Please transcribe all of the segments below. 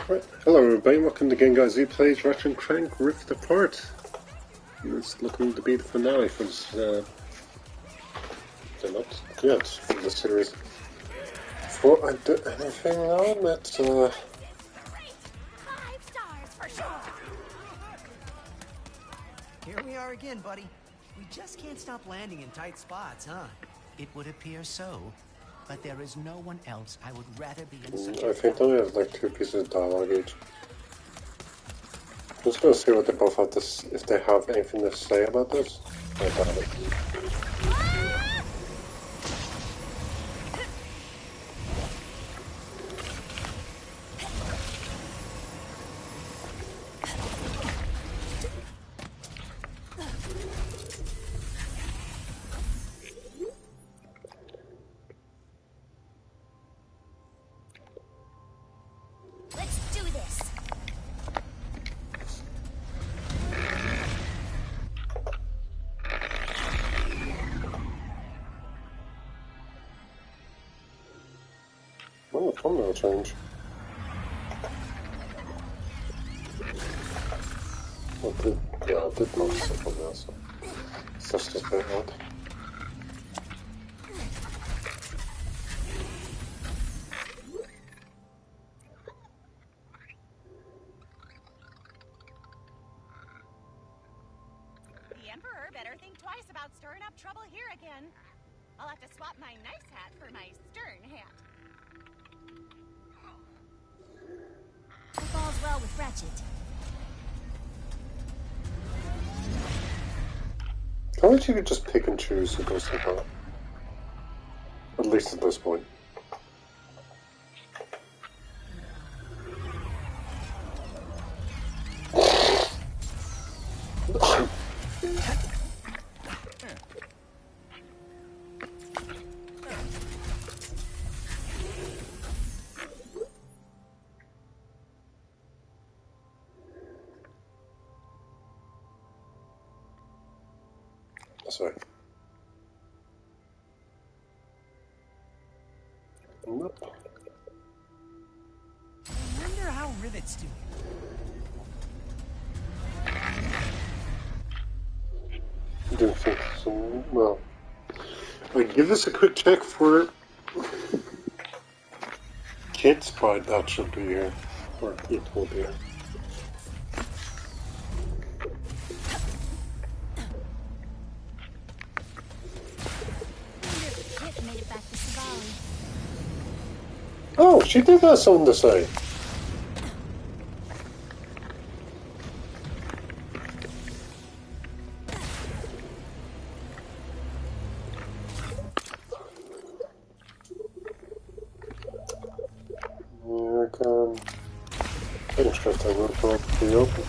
Right. Hello everybody, welcome to Game Guys Who plays Ratchet Clank Rift Apart. It's looking to be the finale for this, for this series. Before I do anything now, let's, 5 stars for sure. Here we are again, buddy. We just can't stop landing in tight spots, huh? It would appear so, but there is no one else I would rather be in such a... I think they only have like 2 pieces of dialogue each. I'm just gonna see what they both have to if they have anything to say about this. I doubt it. Oh, the thumbnail change. I did notice the thumbnail, so it's just a bit odd. The Emperor better think twice about stirring up trouble here again. I'll have to swap my nice hat for my stern hat. All's well with Ratchet. I wish you could just pick and choose who goes to the bar. At least at this point. Sorry. Nope. I wonder how Rivet's doing. I didn't think so. Well, I give this a quick check for Kid Sprite, that should be here. Or it will be here. Oh, she did have something to say. Here I come. Interesting, we'll probably open.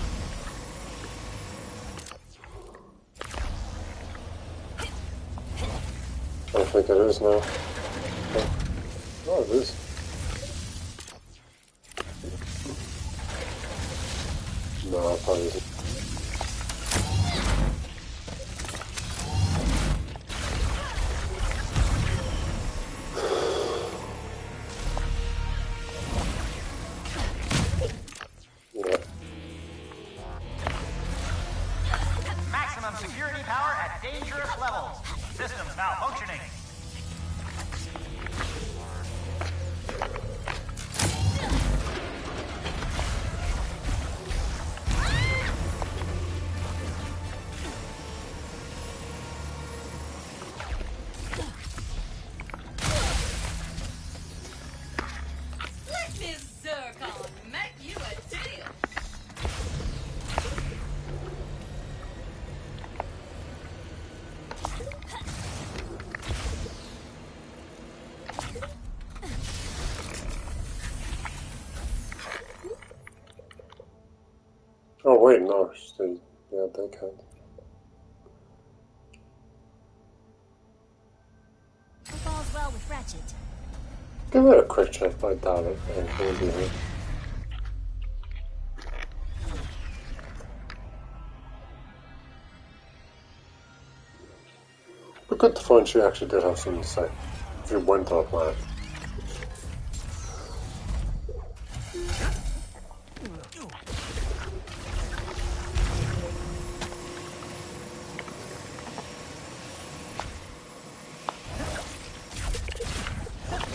I think it is now. Oh, it is. No, it probably isn't. Yeah. Maximum security power at dangerous levels. Systems malfunctioning. Oh wait, no, yeah, they can't. Hope all's well with Ratchet. Give it a quick check, I doubt it. It will be here. But good to find she actually did have something to say. If you went off plan.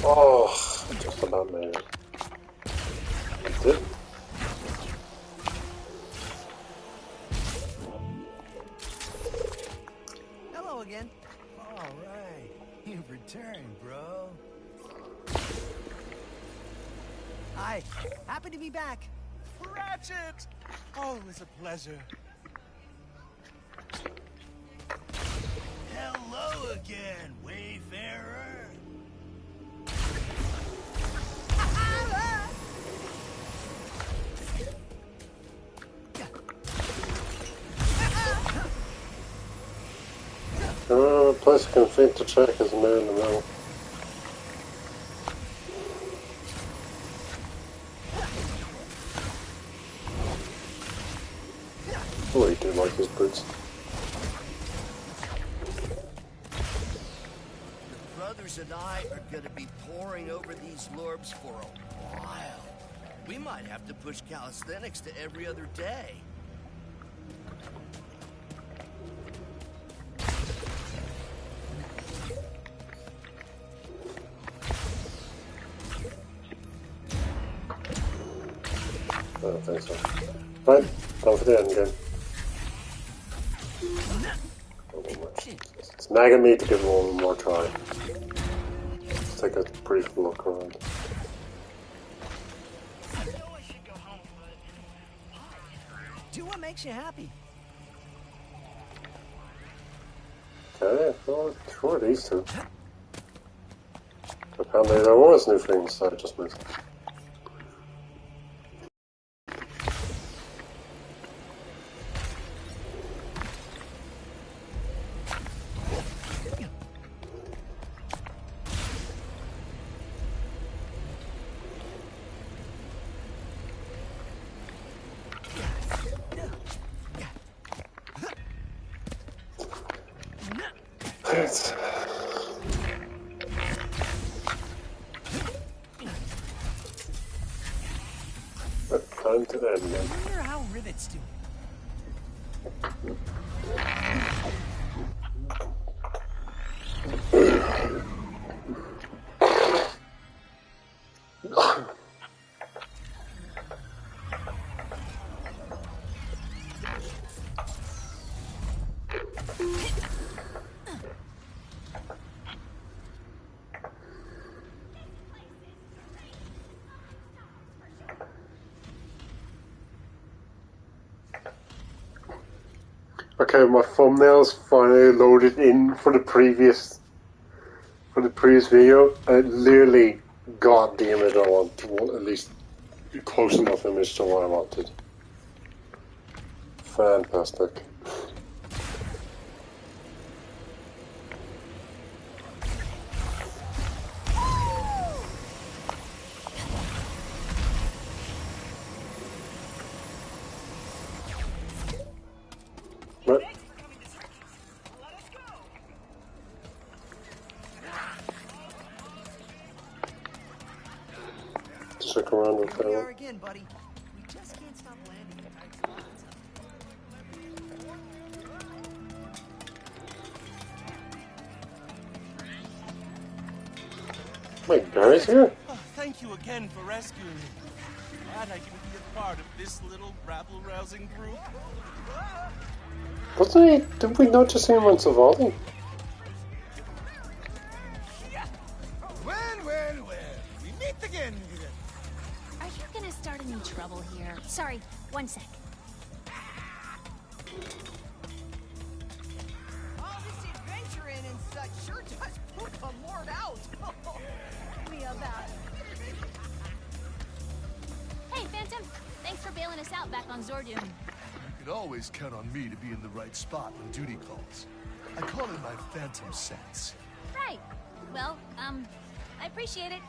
Oh, just about made it. I did. Hello again. All right. You've returned, bro. Hi. Happy to be back. Ratchet! Always a pleasure. Hello again, Wayfarer. The place I can think to check is there in the middle. Oh, he did like his boots. The brothers and I are gonna be poring over these lorbs for a while. We might have to push calisthenics to every other day. I don't think so. Right, time for the end game. It's nagging me to give it one more try. Let's take a brief look around. Do what makes you happy. Okay, well, who are these two? Apparently there was new things I just missed. Time to end then. I wonder how rivets do. Okay, my thumbnail's finally loaded in for the previous video. Literally, god damn it, I want at least close enough image to what I wanted. Fantastic. But stick around with Here we are that. again, buddy. We just can't stop landing in tight spots. Wait, Gary's here? Oh, thank you again for rescuing me. Glad I can be a part of this little rabble-rousing group. Wasn't he? Did we not just see him on Savali? Well, well, well. We meet again. Are you gonna start any trouble here? Sorry, one sec. All this adventuring and such sure does poop a lord out. Tell me about it. Hey, Phantom. Thanks for bailing us out back on Zordoom. You can always count on me to be in the right spot when duty calls. I call it my phantom sense. Right. Well, I appreciate it.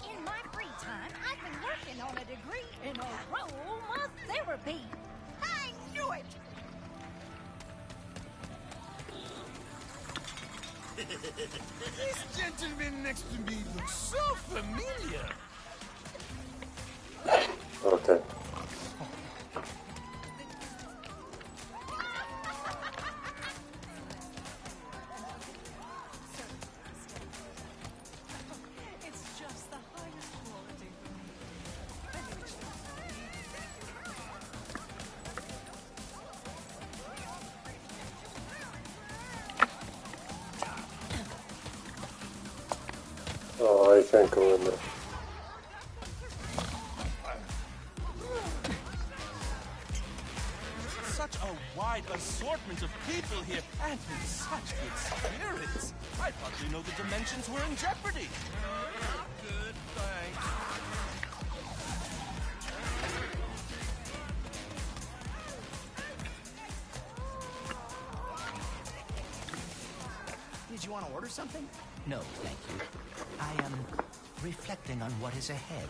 In my free time, I've been working on a degree in aromatherapy. I knew it! This gentleman next to me looks so familiar. Okay. It's just the highest quality for me. Oh, I can't go in there. Such a wide assortment of people here, and in such good spirits. I thought we know the dimensions were in jeopardy. Good, thanks. Did you want to order something? No, thank you. I am reflecting on what is ahead.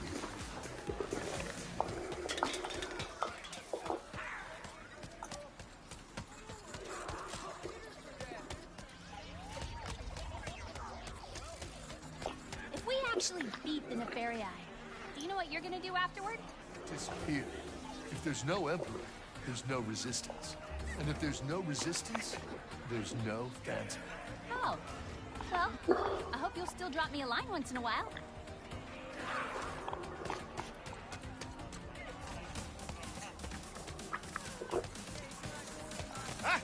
If we actually beat the Nefarii, do you know what you're gonna do afterward? Disappear. If there's no emperor, there's no resistance. And if there's no resistance, there's no phantom. Oh. Well, I hope you'll still drop me a line once in a while. Ah,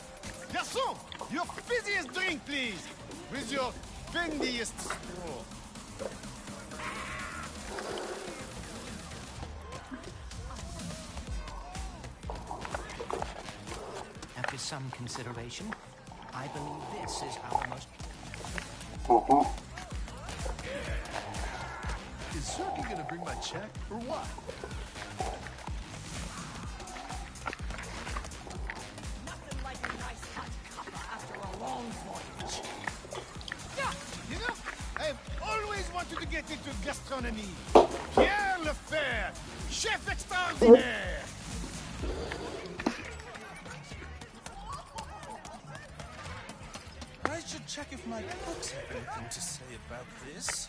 garçon, your fizziest drink, please, with your bendiest straw. After some consideration, I believe this is our most... Is Zerky gonna bring my check, or what? Nothing like a nice hot cuppa after a long voyage. Yeah, you know, I've always wanted to get into gastronomy. Pierre Lefebvre, chef extraordinaire. I should check if my books have anything to say about this.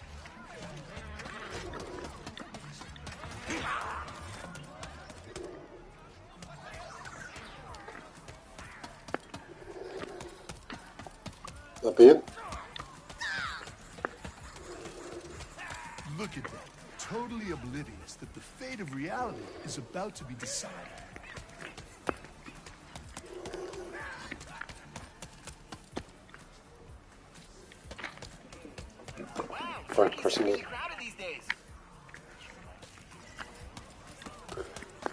That be it? Look at that. Totally oblivious that the fate of reality is about to be decided. Right person.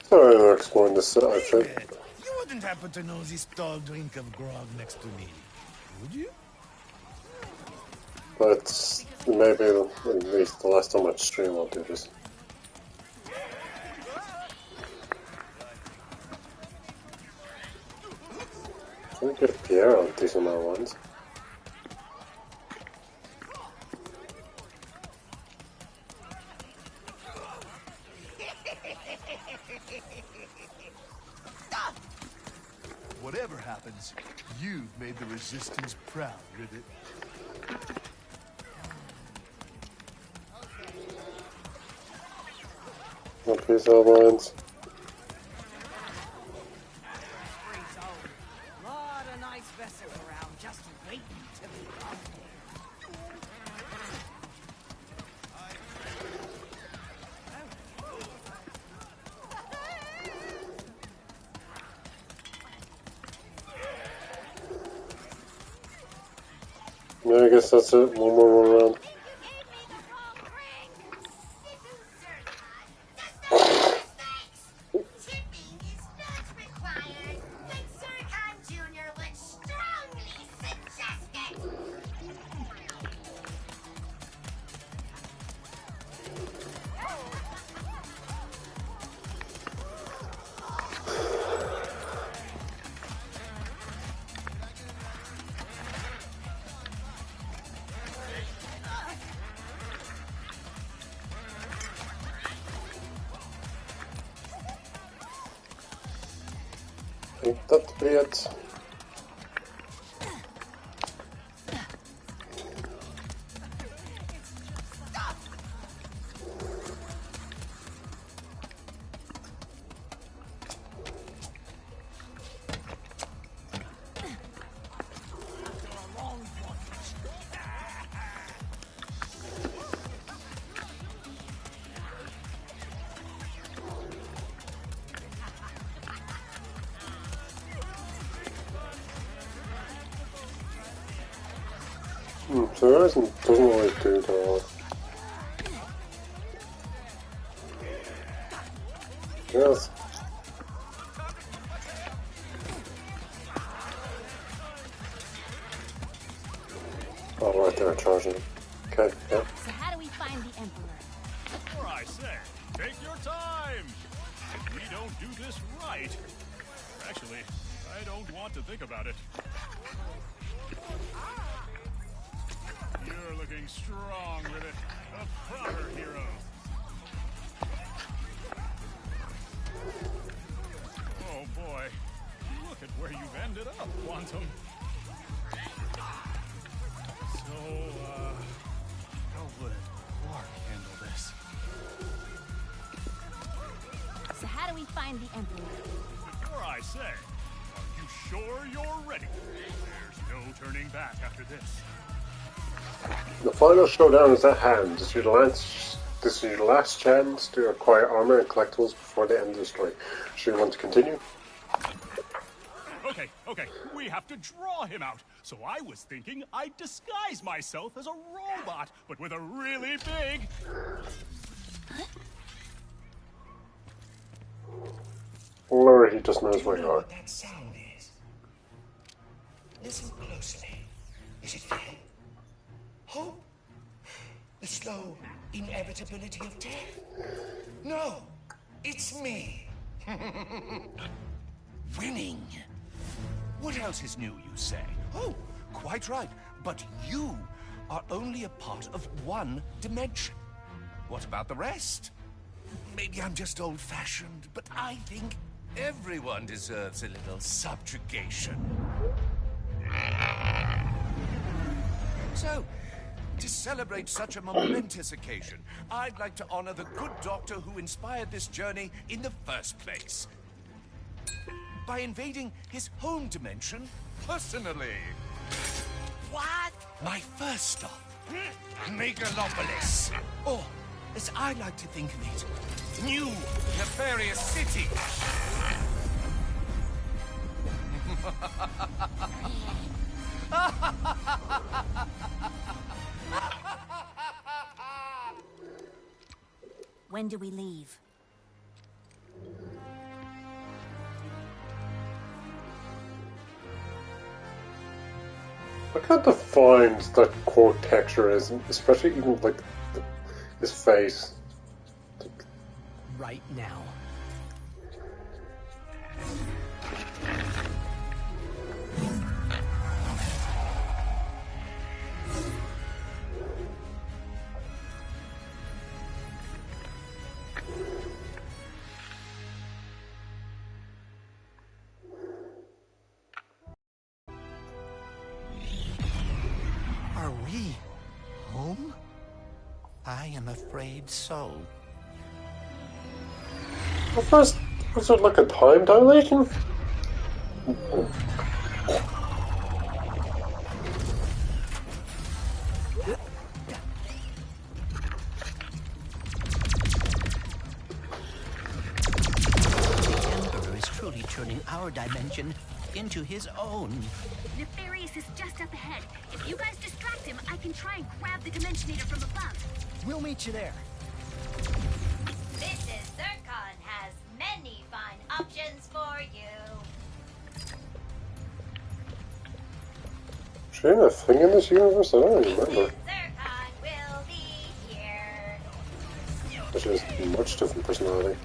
Sorry, we're exploring this outfit. You wouldn't happen to know this tall drink of grog next to me, would you? But maybe at least the last time I stream I'll do this. Can we get Pierre on decent amount of ones? Whatever happens, you've made the Resistance proud, Rivet. No peace out lines. Lot of nice vessels around just waiting to be bumped. Yeah, I guess that's it. One more run around. I think that'd be it. So it doesn't always do that well. Yes. Oh, right there, charging. Okay, yeah. So how do we find the Emperor? Or I say, take your time. If we don't do this right, actually, I don't want to think about it. You're looking strong, Rivet. A proper hero. Oh boy. Look at where you've ended up, Quantum. So, how would Quark handle this? So how do we find the Emperor? Before I say, are you sure you're ready? There's no turning back after this. The final showdown is at hand. This is your last chance to acquire armor and collectibles before the end of the story. Sure you want to continue? Okay, we have to draw him out. So I was thinking I'd disguise myself as a robot, but with a really big... Or he just knows where you are. What that sound is? Listen closely. Is it fear? Hope? The slow inevitability of death? No, it's me. Winning. What else is new, you say? Oh, quite right. But you are only a part of one dimension. What about the rest? Maybe I'm just old-fashioned, but I think everyone deserves a little subjugation. So, to celebrate such a momentous occasion, I'd like to honor the good doctor who inspired this journey in the first place. By invading his home dimension personally. What? My first stop, Megalopolis. Or, as I like to think of it, New Nefarious City. When do we leave? I can't define that quote texture is, especially even like his face. Right now. Are we home? I am afraid so. Well, first, was it like a time dilation? The Emperor is truly turning our dimension into his own. Nefarious is just up ahead. If you guys distract him, I can try and grab the Dimensionator from above. We'll meet you there. Mrs. Zircon has many fine options for you. Is she in a thing in this universe? I don't even remember. Zircon will be here. She has a much different personality.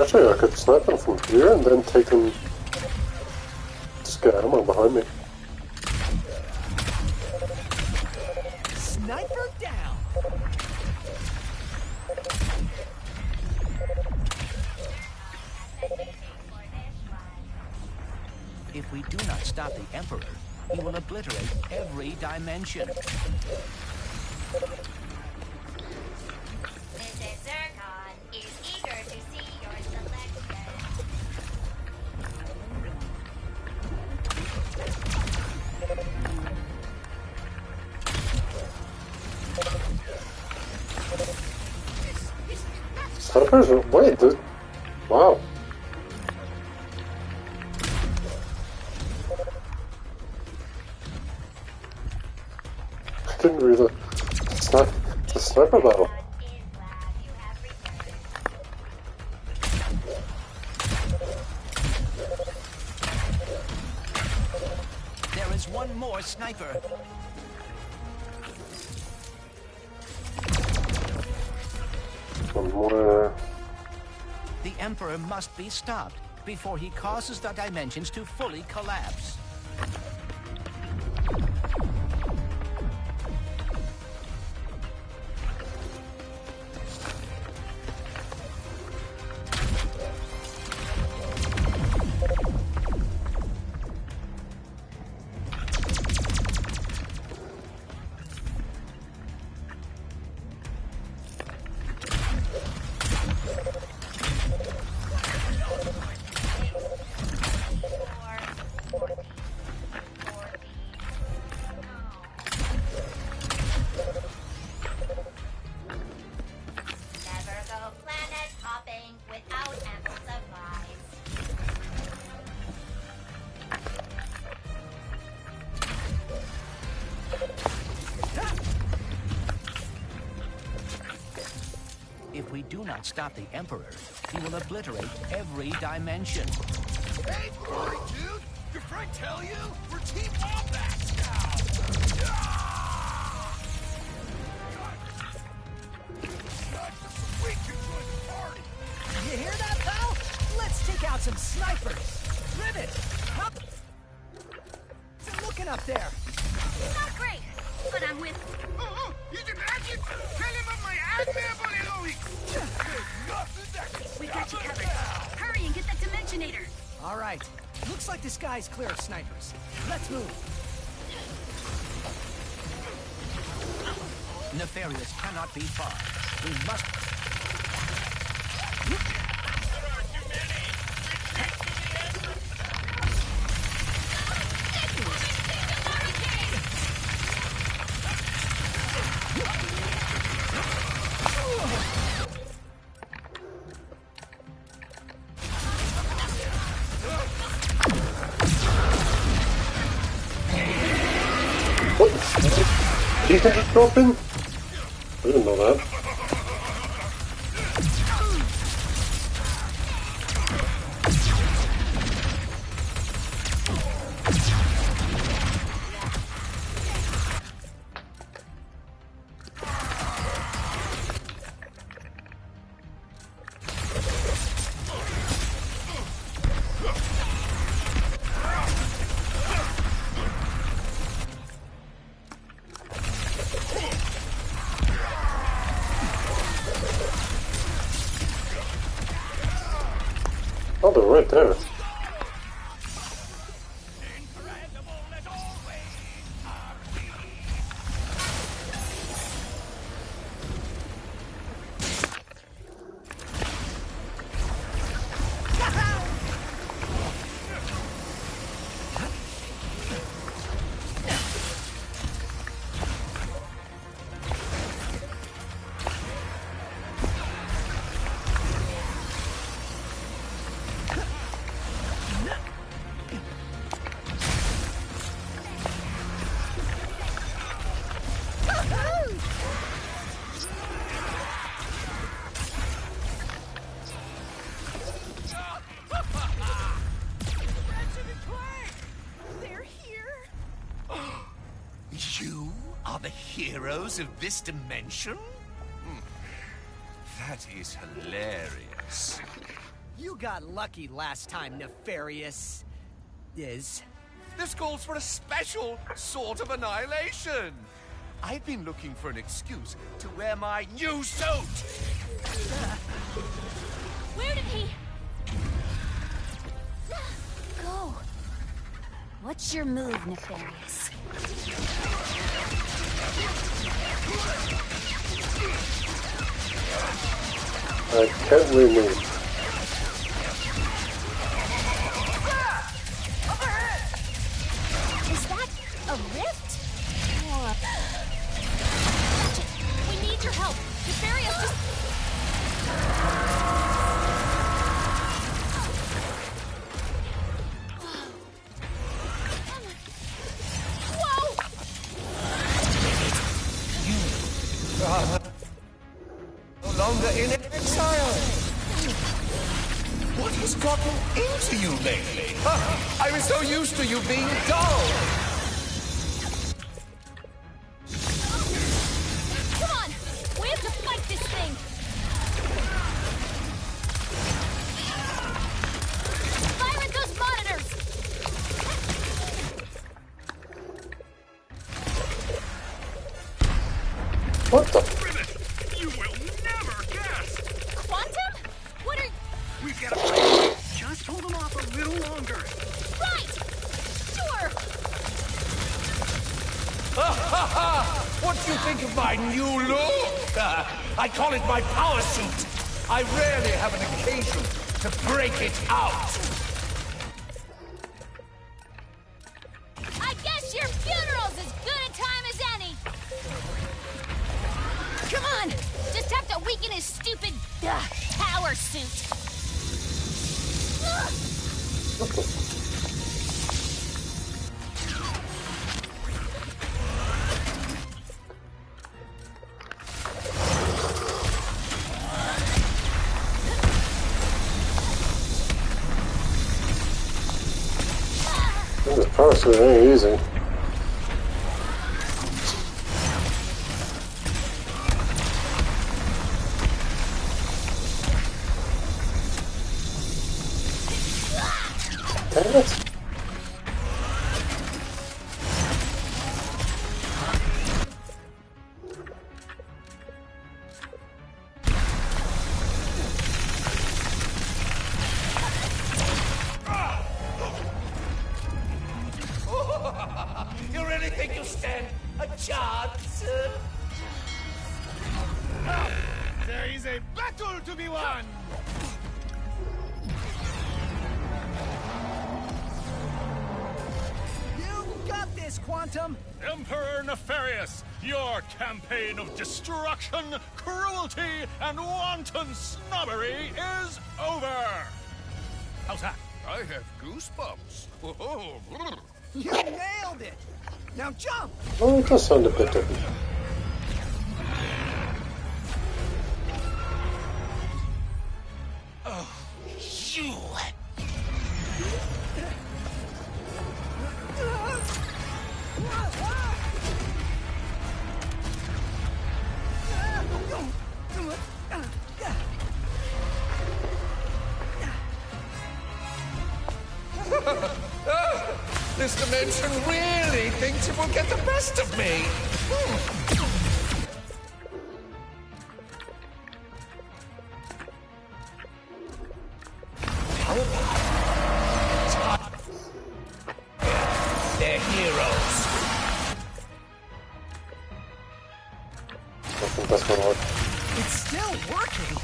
Actually, I could snipe him from here and then take him. Just get ammo behind me. Sniper down! If we do not stop the Emperor, he will obliterate every dimension. Mrs. Zircon is eager to see your selection. Snipers? Wait, dude. Wow. I didn't realize. It's a sniper battle. There is one more sniper. One more. The Emperor must be stopped before he causes the dimensions to fully collapse. Never go planet hopping without ample supplies. If we do not stop the Emperor, he will obliterate every dimension. Hey, boy, dude! Did Frank tell you? We're Team Wombats now! We can join the party! You hear that, pal? Let's take out some snipers. Ribbit! Up! Looking up there. Not great, but I'm with. He's an agent! Tell him of my admirable heroics! There's nothing that can We got you stop us covered. now! Hurry and get that Dimensionator. All right. Looks like this guy's clear of snipers. Let's move. Nefarious cannot be far. We must... You can just drop in? I didn't know that. Oh, they're right there. You are the heroes of this dimension? That is hilarious. You got lucky last time, Nefarious. Is. This calls for a special sort of annihilation. I've been looking for an excuse to wear my new suit. Where did he... go? What's your move, Nefarious? I can't really move. Is that a rift? Or... Ratchet, we need your help. Nefarious just... No longer in exile. What has gotten into you lately? I was so used to you being dull. Come on! We have to fight this thing! Fire at those monitors! What the? You will never guess! Quantum? What are... We've got to fight. Just hold them off a little longer. Right! Sure! What do you think of my new look? I call it my power suit. I rarely have an occasion to break it out. I guess your funeral's as good a time as any! Come on! Just have to weaken his stupid power suit! This power suit ain't easy. Damn it. chance. There is a battle to be won. You got this, Quantum. Emperor Nefarious, your campaign of destruction, cruelty, and wanton snobbery is over! How's that? I have goosebumps. Whoa. You nailed it. Now jump. Oh, it does sound a bit different. Oh, you! This dimension really thinks it will get the best of me. How about... They're heroes. I think that's gonna work. It's still working.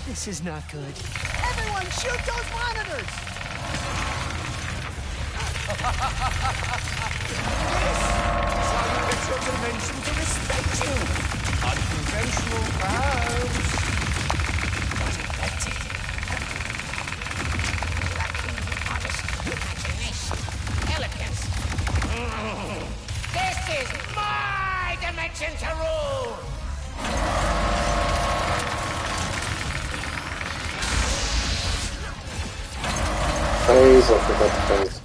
This is not good. Everyone shoot those monitors! This is how you get your dimension to respect you. Unconventional perhaps, but effective. Lacking honesty, imagination, elegance. This is my dimension to rule! Phase, I forgot the phase.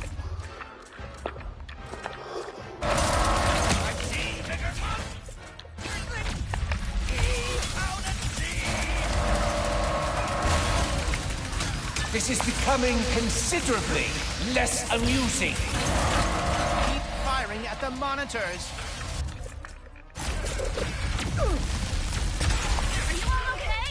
This is becoming considerably less amusing. Keep firing at the monitors. Are you all okay?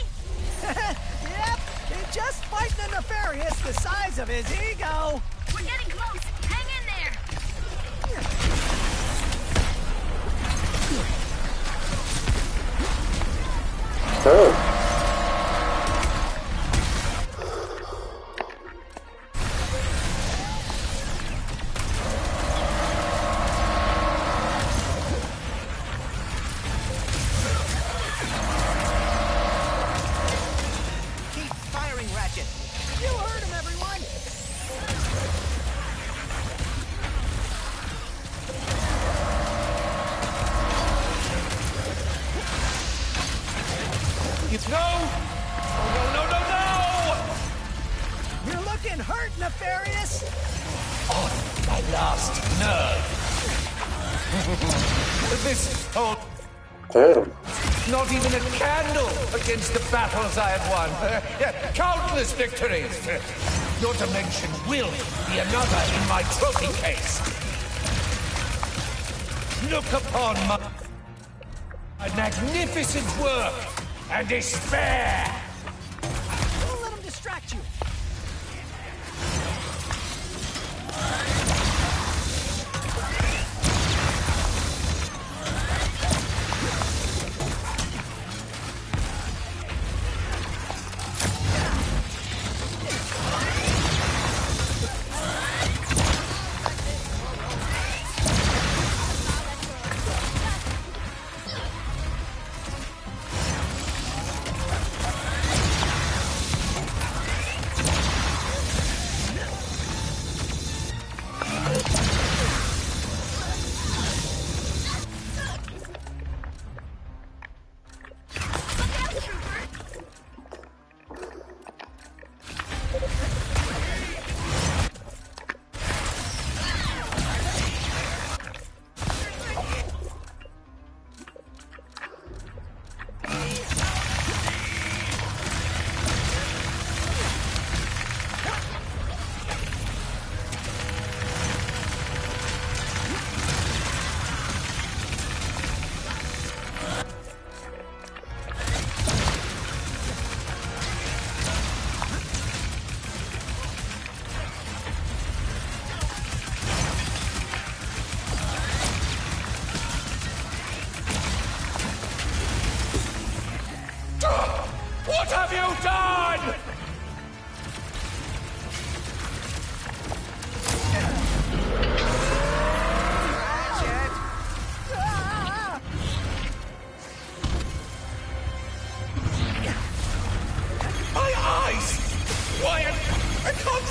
Yep, they're just fighting a Nefarious the size of his ego. We're getting close. Hang in there. Oh. Keep firing, Ratchet. You heard him, everyone. No! Oh, no, no, no, no! You're looking hurt, Nefarious. On my last nerve. This whole... Damn. Not even a candle against the battles I have won. Countless victories. Your dimension will be another in my trophy case. Look upon my magnificent work and despair. Don't let him distract you.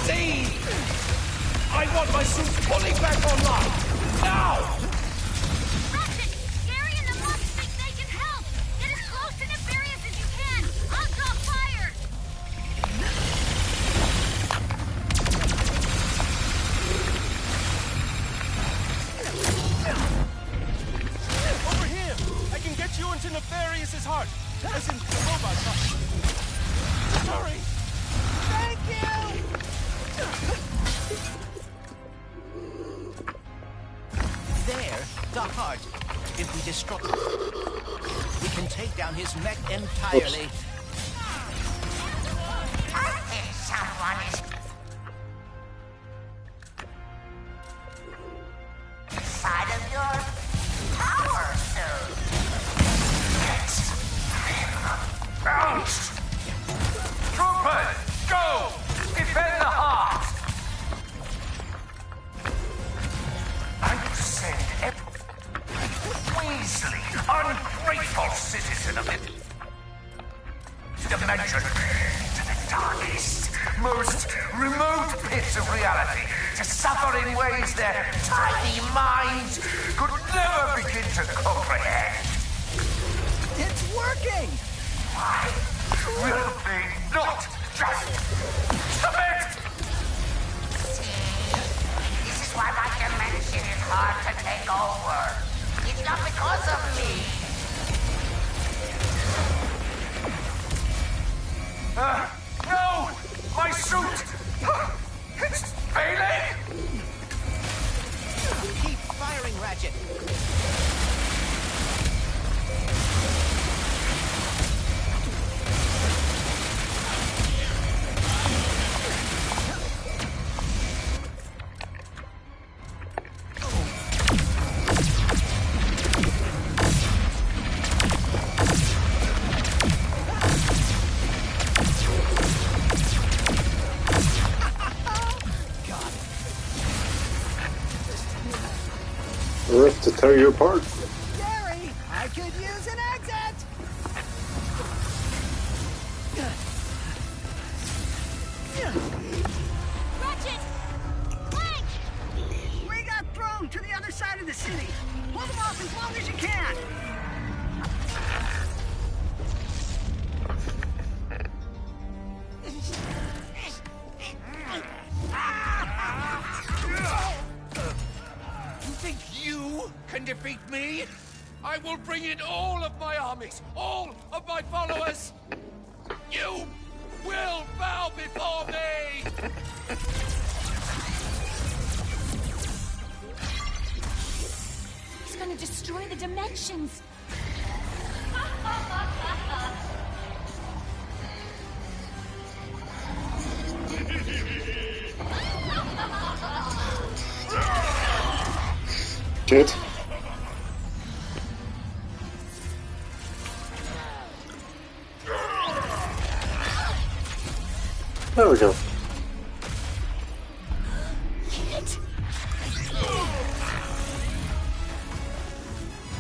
see! I want my suit fully back online! Now! Ratchet! Gary and the monks think they can help! Get as close to Nefarious as you can! I'll draw fire! Over here! I can get you into Nefarious's heart! As in the robot's heart. Hurry! Thank you! There, the heart. If we destroy it, we can take down his mech entirely. I think someone is... inside of your power suit. Bounce! Troopers, go! Defend the heart! I will send every Weasley, ungrateful citizen of it dimension to the darkest, most remote pits of reality to suffer in ways their tiny minds could never begin to comprehend. It's working! Why will they not just stop it? See? This is why my dimension is hard to take over. It's not because of me. No! My suit! It's failing! Keep firing, Ratchet. Rift to tear you apart. Gary, I could use an exit! Ratchet! Clank! We got thrown to the other side of the city. Hold them off as long as you can. You think you can defeat me? I will bring in all of my armies, all of my followers. You will bow before me! He's gonna destroy the dimensions. Shit. There we go. Kit!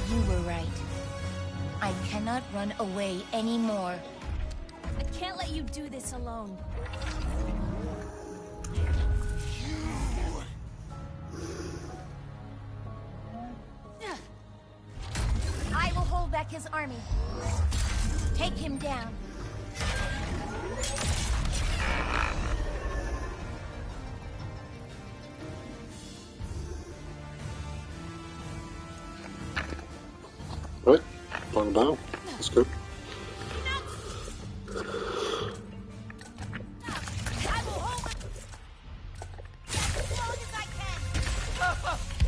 You were right. I cannot run away anymore. I can't let you do this alone. I will hold back his army. Take him down. Right, bottom down. That's good.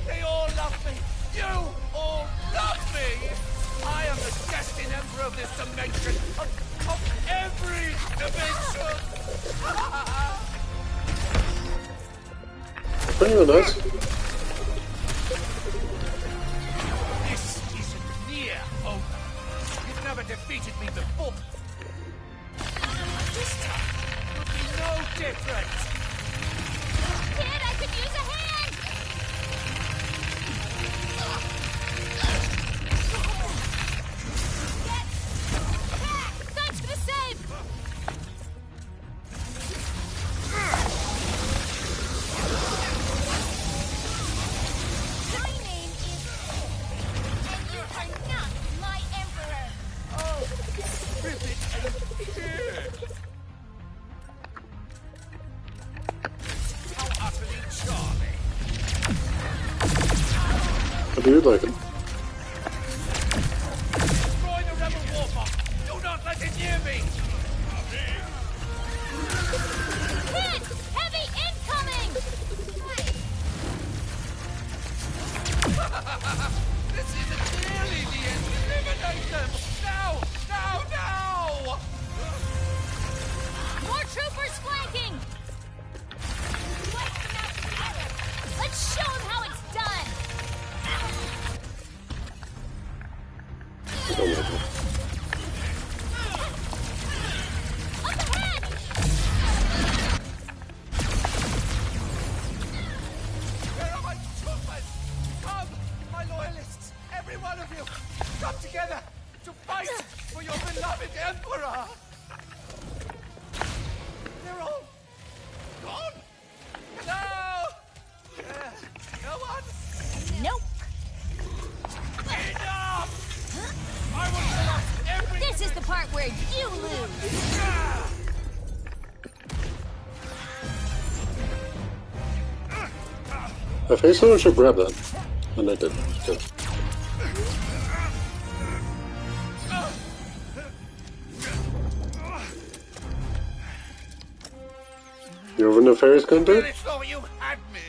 They all love me! You all love me! I am the destined emperor of this dimension! Of every dimension! Pretty nice. This isn't near over. You've never defeated me before. This time will be no different. Kid, I could use a hand! Thanks for the save! I do like it. Destroy the rebel warbox! Do not let it near me! Hit! Heavy incoming! This isn't nearly the end! Eliminate them! Now! Now! Now! More troopers flanking! Let's show them how it's done! I don't like it. Up ahead! Where are my troopers? Come, my loyalists! Every one of you! Come together to fight for your beloved Emperor! They're all gone! No! No one? Nope. Enough! I will collapse everything! This is the part where you lose! I think someone should grab that. And I did. Good. You have a nefarious gun, dude? Really thought you had me!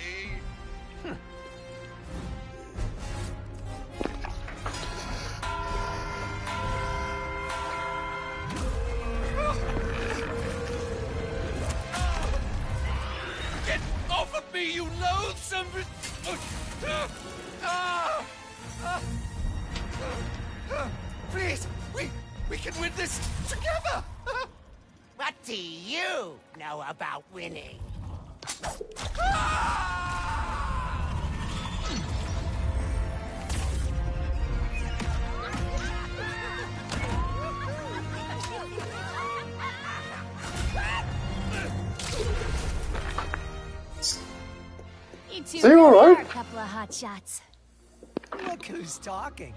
Get off of me, you loathsome... Please, we can win this together! What do you know about winning? You two Are you all really right? are a couple of hot shots. Look who's talking.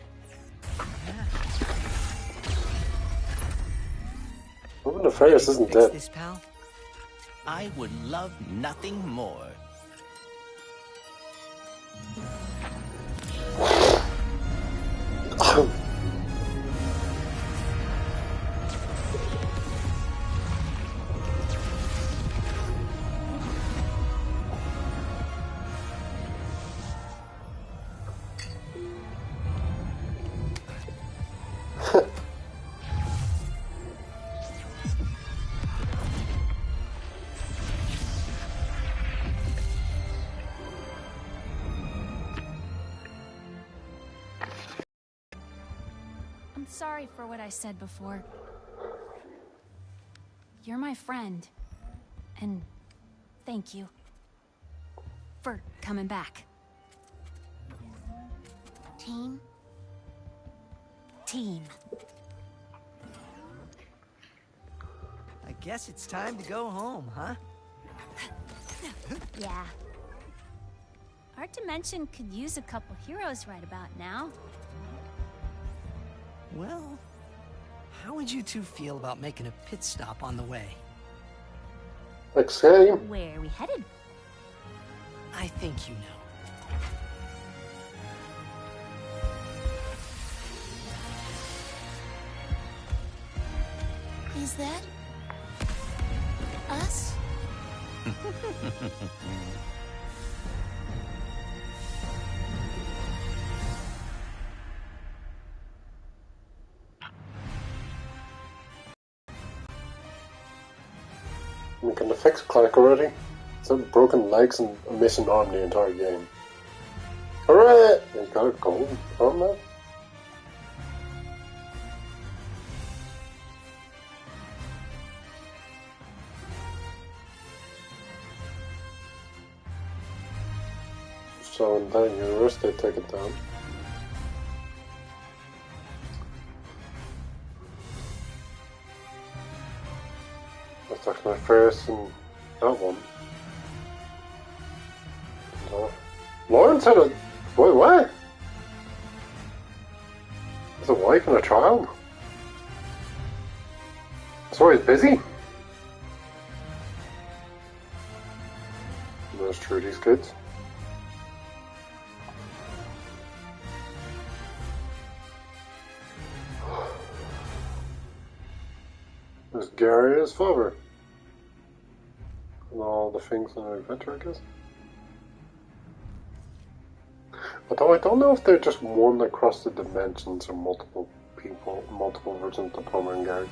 Well, nefarious isn't Fix dead. this, pal? I would love nothing more. I'm sorry for what I said before. You're my friend. And thank you for coming back. Team? Team. I guess it's time to go home, huh? Yeah. Our dimension could use a couple heroes right about now. Well, how would you two feel about making a pit stop on the way? Same. Where are we headed? I think you know. Is that... us? We can fix Clank already. It's had broken legs and a missing arm the entire game. Hooray! You got a gold arm now? So in that universe they take it down. That's like my first and that one. No. Lawrence had a... Wait, what? There's a wife and a child? So he's busy? That's true, these kids. Gary is father. And all the things in an adventure, I guess. Although I don't know if they're just one across the dimensions or multiple people, multiple versions of Palmer and Gary.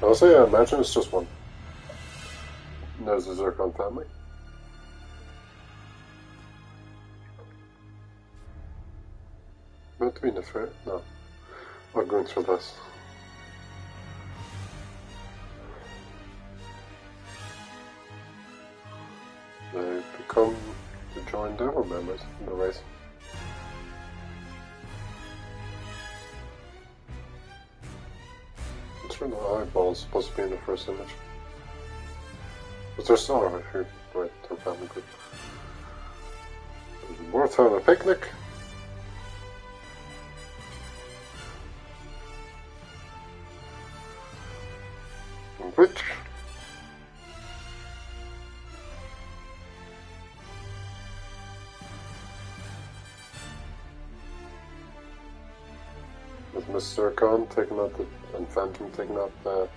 Honestly, I imagine it's just one. And there's the Zircon family. Meant to be Nefer? No. I'm going through this. They become the joined Devil members in the race. I'm sure the eyeball is supposed to be in the first image. But they're still over here. Right, their family group. Worth having a picnic. Which? With Mr. Khan taking out the and Phantom taking out the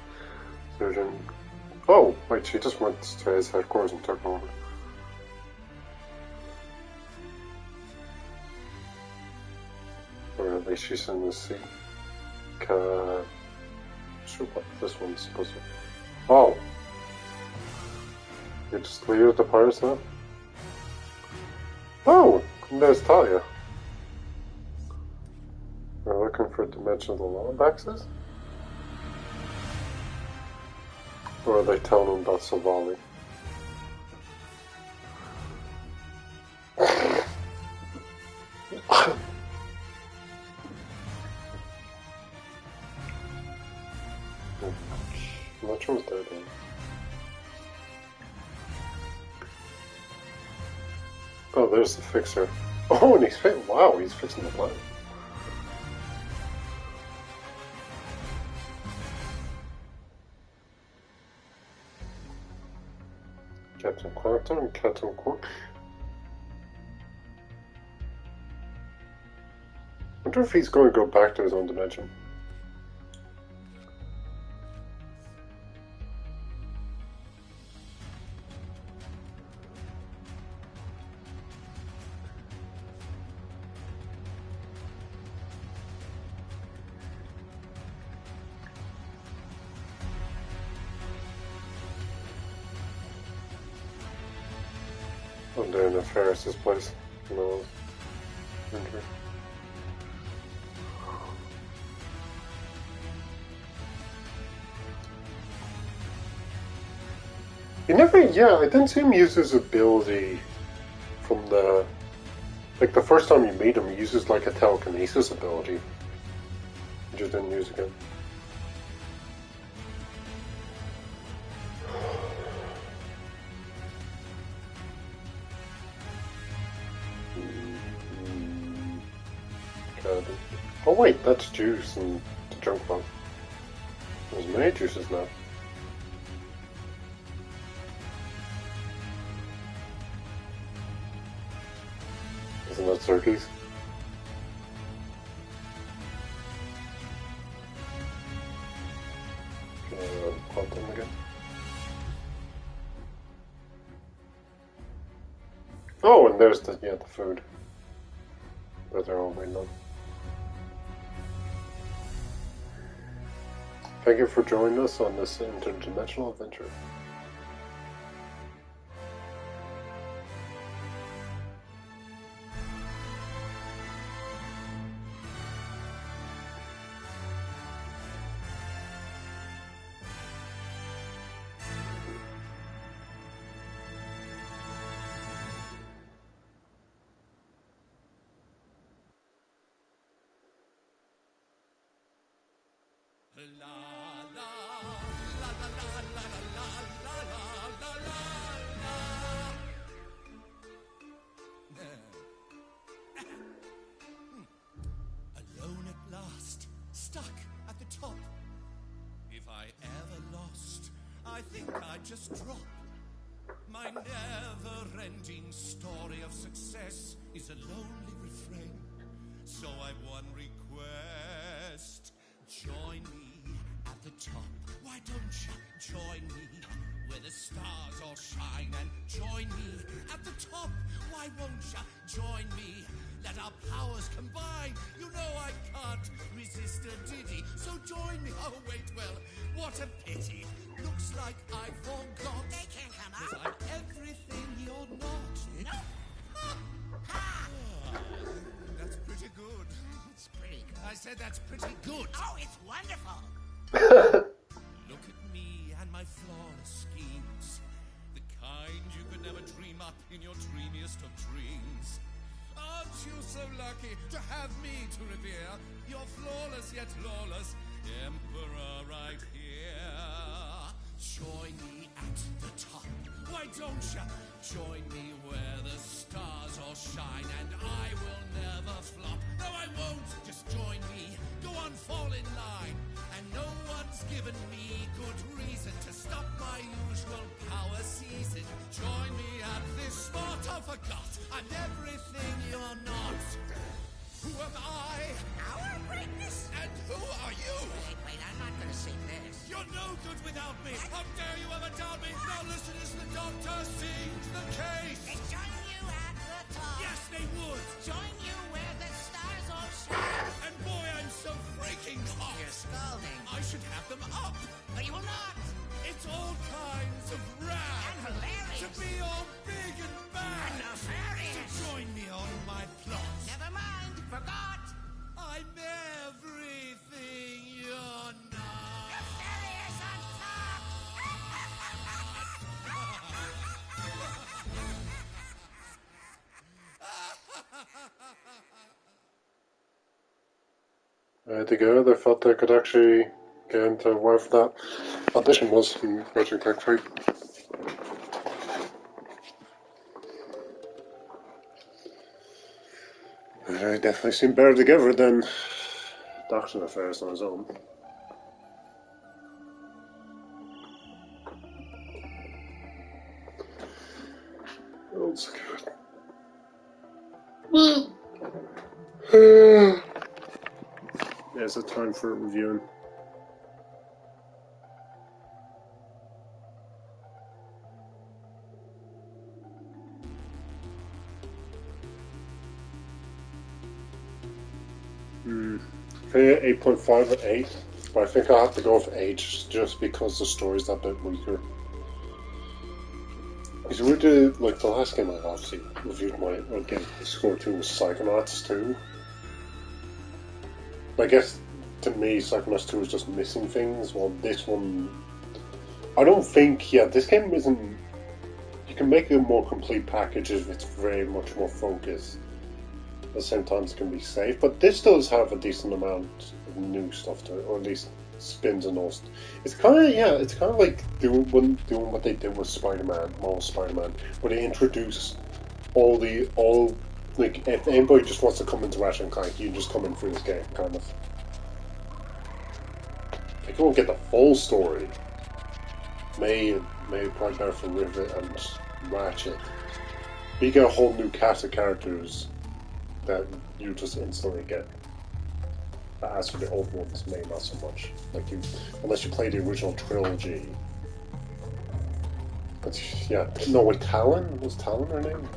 surgeon. Oh, wait, she just went to his headquarters and took over. Or at least she's in the seat. Sure what this one's supposed to be. Oh! You just leave it at the pirates now? Oh! And there's Talia. We're looking for a dimension of the law access? Or are they telling them about Savali? I'm not sure what they're doing. Oh, there's the fixer. Oh, and wow, he's fixing the planet. Captain Quantum and Captain Quark. I wonder if he's going to go back to his own dimension. I'm doing at Ferris's place. No. Injury. He never, yeah, I didn't see him use his ability from the, like the first time you meet him, he uses like a telekinesis ability. He just didn't use it again. Oh wait, that's Juice and the junk bomb. There's many Juices now. Isn't that Turkeys? Quantum again. Oh, and there's the food that they're all waiting on. Thank you for joining us on this interdimensional adventure. Alone at last, stuck at the top. If I ever lost, I think I'd just drop. My never-ending story of success is a lonely refrain. So I've one request. Join me at the top. Why don't you join me where the stars all shine? And join me at the top. Why won't you join me? Let our powers combine. You know I can't resist a ditty. So join me. Oh, wait, well, what a pity. Looks like I forgot. They can't come Cause up. I'm everything you're not. Nope. Ah, that's pretty good. It's pretty good. I said that's pretty good. Oh, it's wonderful. Look at me and my flawless schemes. The kind you could never dream up in your dreamiest of dreams. Aren't you so lucky to have me to revere? Your flawless yet lawless emperor right here. Join me at the top. Why don't you join me where the stars all shine? And I will never flop. No, I won't. Just join me. Go on, fall in line. And no one's given me good reason to stop my usual power season. Join me at this spot. I forgot. I'm everything you're not. Who am I? Our greatness. And who are you? Wait, I'm not gonna sing this. You're no good without me. How dare you ever doubt me? Now listen as the doctor sings the case. They join you at the top. Yes, they would. Join you where the stars all shine. And boy, I'm so freaking hot. You're scalding. I should have them up. But you will not. It's all kinds of rad. And hilarious. To be all big and bad. And nefarious. So join me on my plot. Never mind. Forgot. I'm everything you're not. Nefarious on top. To go, they felt they could actually get into whatever that audition was from Ratchet Clank 3. They definitely seem better together than Doctor Affairs on his own. Oh, it's good. There's a time for reviewing. I 8.5 or 8, but I think I'll have to go with 8 just because the story's a bit weaker. Because we did, like, the last game I obviously reviewed my game score 2 was Psychonauts 2. I guess to me, Psychonauts 2 is just missing things, while this one, I don't think, yeah, this game isn't, you can make a more complete package if it's very much more focused. At the same time, it can be safe, but this does have a decent amount of new stuff to it, or at least spins and all. It's kind of, yeah, it's kind of like doing what they did with Spider-Man, Spider-Man, where they introduce like, if anybody just wants to come into Ratchet Clank, you can just come in through this game, kind of. Like, you won't get the full story. Maybe probably better for Rivet and Ratchet. But you get a whole new cast of characters that you just instantly get. But as for the old ones, maybe not so much. Like, unless you play the original trilogy. But yeah, no, with Talon? Was Talon her name?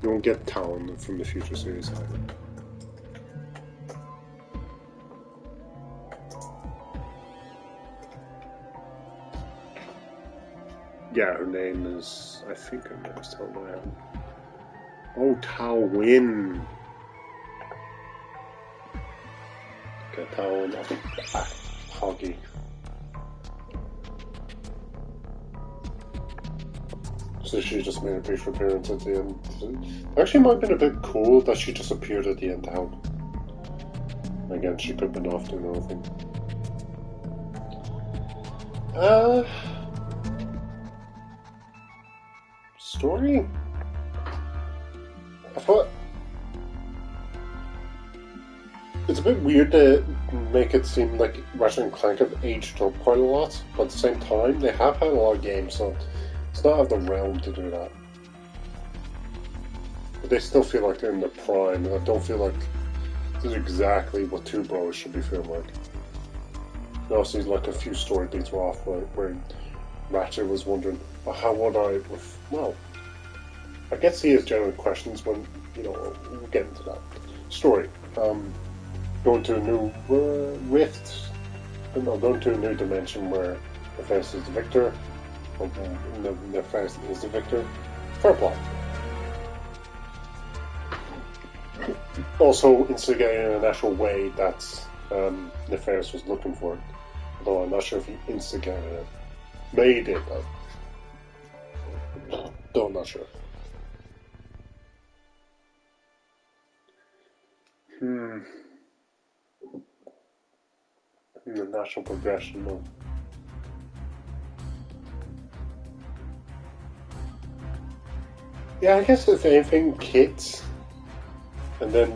You won't get Talon from the future series either. Yeah, her name is, I think her name is Talon. Oh, Talwyn. Okay, Talon. I think Hoggy. So she just made a brief appearance at the end. Actually, it might have been a bit cool that she just appeared at the end to help. Again, she could have been off doing anything. Story? I thought it's a bit weird to make it seem like Ratchet and Clank have aged up quite a lot, but at the same time, they have had a lot of games, so it's not out of the realm to do that. But they still feel like they're in their prime, and I don't feel like This is exactly what Two Bros should be feeling like. You also see like a few story beats were off where Ratchet was wondering, well, how would I... Well, I get to see his general questions when, you know, we'll get into that. Story. Going to a new rift. No, going to a new dimension where Nefarious is the victor. Nefarious is the victor. Fair plot. Also instigating in an actual way that Nefarious was looking for it. Although I'm not sure if he instigated it. Maybe he did, though I'm not sure. The natural progression, though. Yeah, I guess if anything, Kit, and then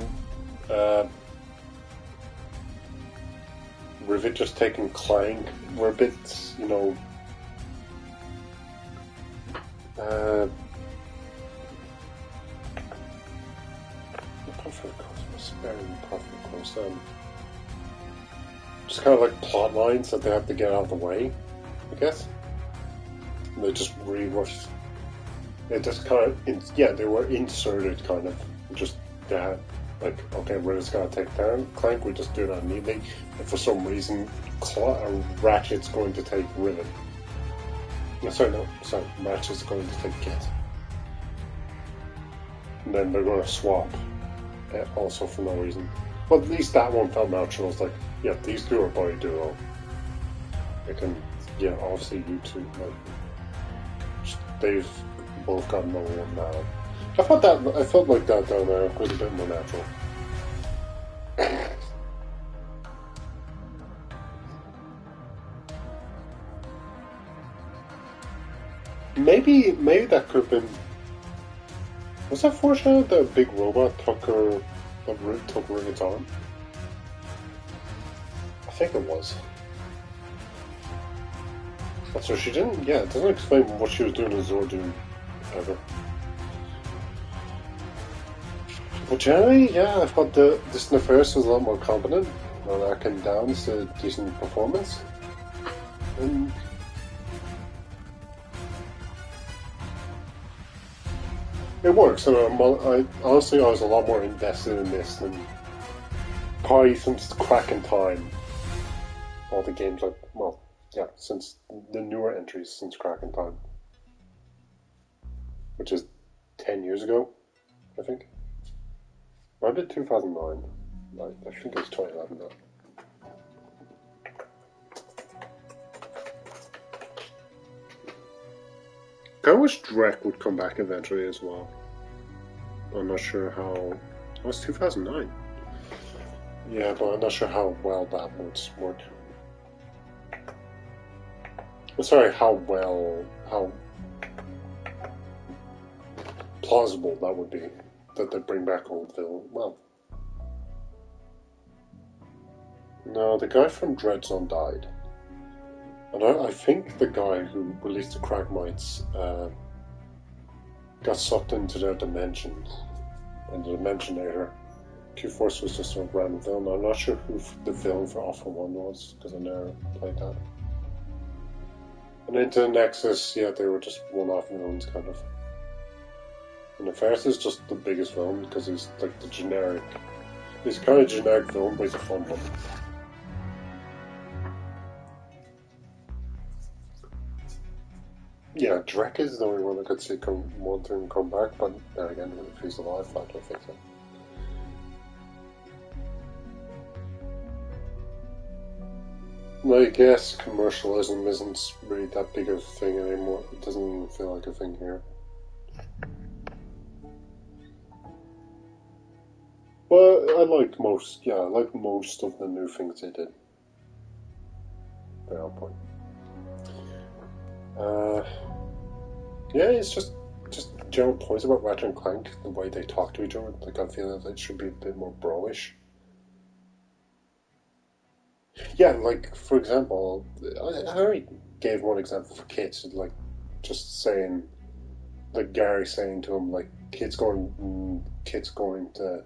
Rivet just taking Clank were a bit, you know, just kind of like plot lines that they have to get out of the way, I guess. And they just re-rushed. They just kind of, they were inserted kind of. Just, they had, like, okay, we're just going to take down Clank, we just do that immediately. And for some reason, Ratchet's going to take Rivet. Ratchet's going to take Kit. And then they're going to swap, also for no reason. But at least that one felt natural. It's like, yeah, these two are body duo. They can, obviously you two, like, they've both got number one now. I felt like that down there was a bit more natural. Maybe that could have been. Was that foreshadowed that a big robot took Rivet's arm? I think it was. So she didn't. Yeah, it doesn't explain what she was doing in Zordoom ever. But generally, yeah, I thought this Nefarious was a lot more competent. Knocking down is a decent performance. And it works. And honestly, I was a lot more invested in this than probably since Crack in Time. All the games since the newer entries since Crack in Time. Which is 10 years ago, I think. I did 2009. I think it was 2011 though. I wish Drek would come back eventually as well. I'm not sure how. It was 2009. Yeah, but I'm not sure how well that would work. Sorry, how plausible that would be. That they bring back old villain. Well, no, the guy from Dreadzone died, and I think the guy who released the Cragmites got sucked into their dimension, and the Dimensionator. Q-Force was just a random villain. I'm not sure who the villain for Alpha 1 was because I never played that. And into the Nexus, yeah, they were just one-off villains, kind of. And Nefarious is just the biggest villain because he's like the generic. He's kind of generic villain, but he's a fun one. Yeah, Drek is the only one I could see wanting to come back, but then again, if he's alive, I don't think so. I guess commercialism isn't really that big of a thing anymore. It doesn't even feel like a thing here. Well, I like most of the new things they did. They're on point. Yeah, it's just general points about Ratchet and Clank, the way they talk to each other. Like, I feel that it should be a bit more bro-ish. Yeah, like, for example, I already gave one example for Kit, like, just saying, like, Gary saying to him, like, Kit's going to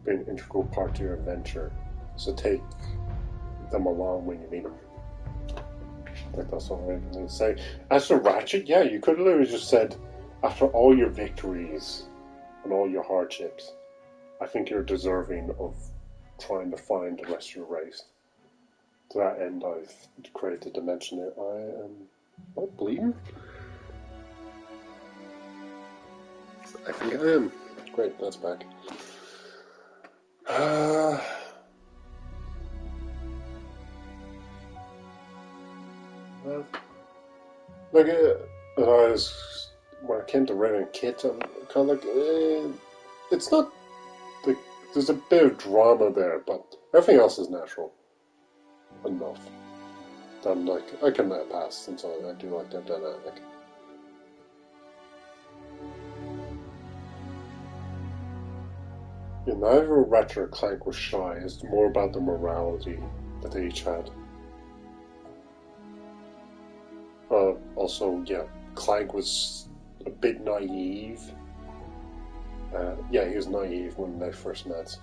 be an integral part to your adventure. So take them along when you need them. I think that's all I need to say. As for Ratchet, yeah, you could have literally just said, after all your victories and all your hardships, I think you're deserving of trying to find the rest of your race. To that end, I've created a dimension that I am not bleeding. I think I am. Great, that's back. Like, when it came to writing Kit, I'm kind of like, it's not, like, there's a bit of drama there, but everything else is natural enough. I'm like, I can let it pass, since I do like that dynamic. Neither Ratchet Clank was shy, it's more about the morality that they each had. Also, yeah, Clank was a bit naive. Yeah, he was naive when they first met.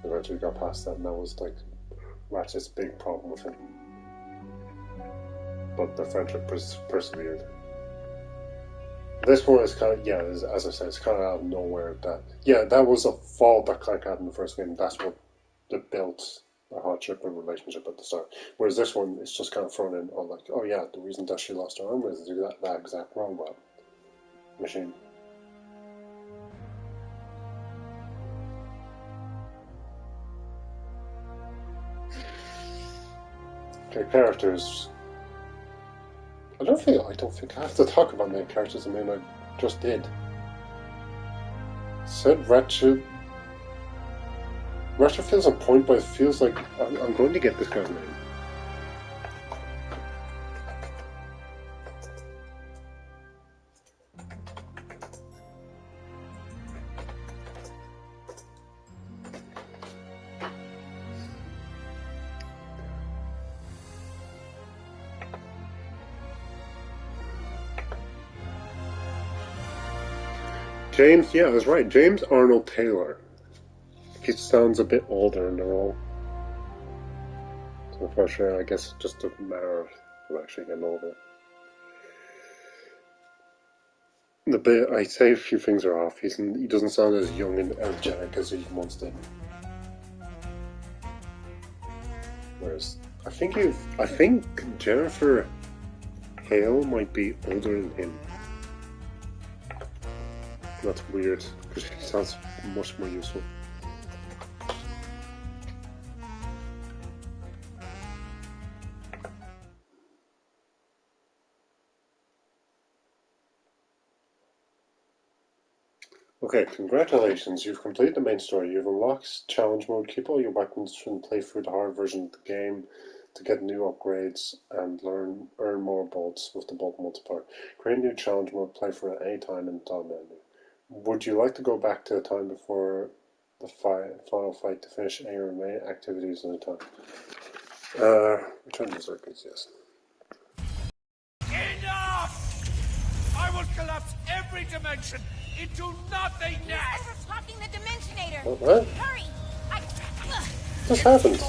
Eventually got past that, and that was like Ratchet's big problem with him. But the friendship persevered. This one is kind of, yeah, as I said, it's kind of out of nowhere. That was a fault that Clank had in the first game. That's what built a hardship and relationship at the start. Whereas this one, it's just kind of thrown in, like, oh yeah, the reason that she lost her arm is to do that exact robot machine. Okay, characters. I don't think I have to talk about main characters. I mean, I just did. Said Ratchet. Ratchet feels on point, but it feels like I'm going to get this guy's name. James, yeah, I was right. James Arnold Taylor. He sounds a bit older in the role. So unfortunately, I guess it's just a matter of actually getting older. The bit I say a few things are off. He doesn't sound as young and energetic as he once did. Whereas I think Jennifer Hale might be older than him. That's weird because he sounds much more useful. Okay, congratulations, you've completed the main story. You've unlocked challenge mode. Keep all your weapons and play through the hard version of the game to get new upgrades and earn more bolts with the bolt multiplier. Create a new challenge mode, play for it at any time in the top menu. Would you like to go back to the time before the final fight to finish any remaining activities in the time? Return to circuits, yes. Enough! I will collapse every dimension into nothingness! He's overclocking the Dimensionator! What? Hurry! What happened?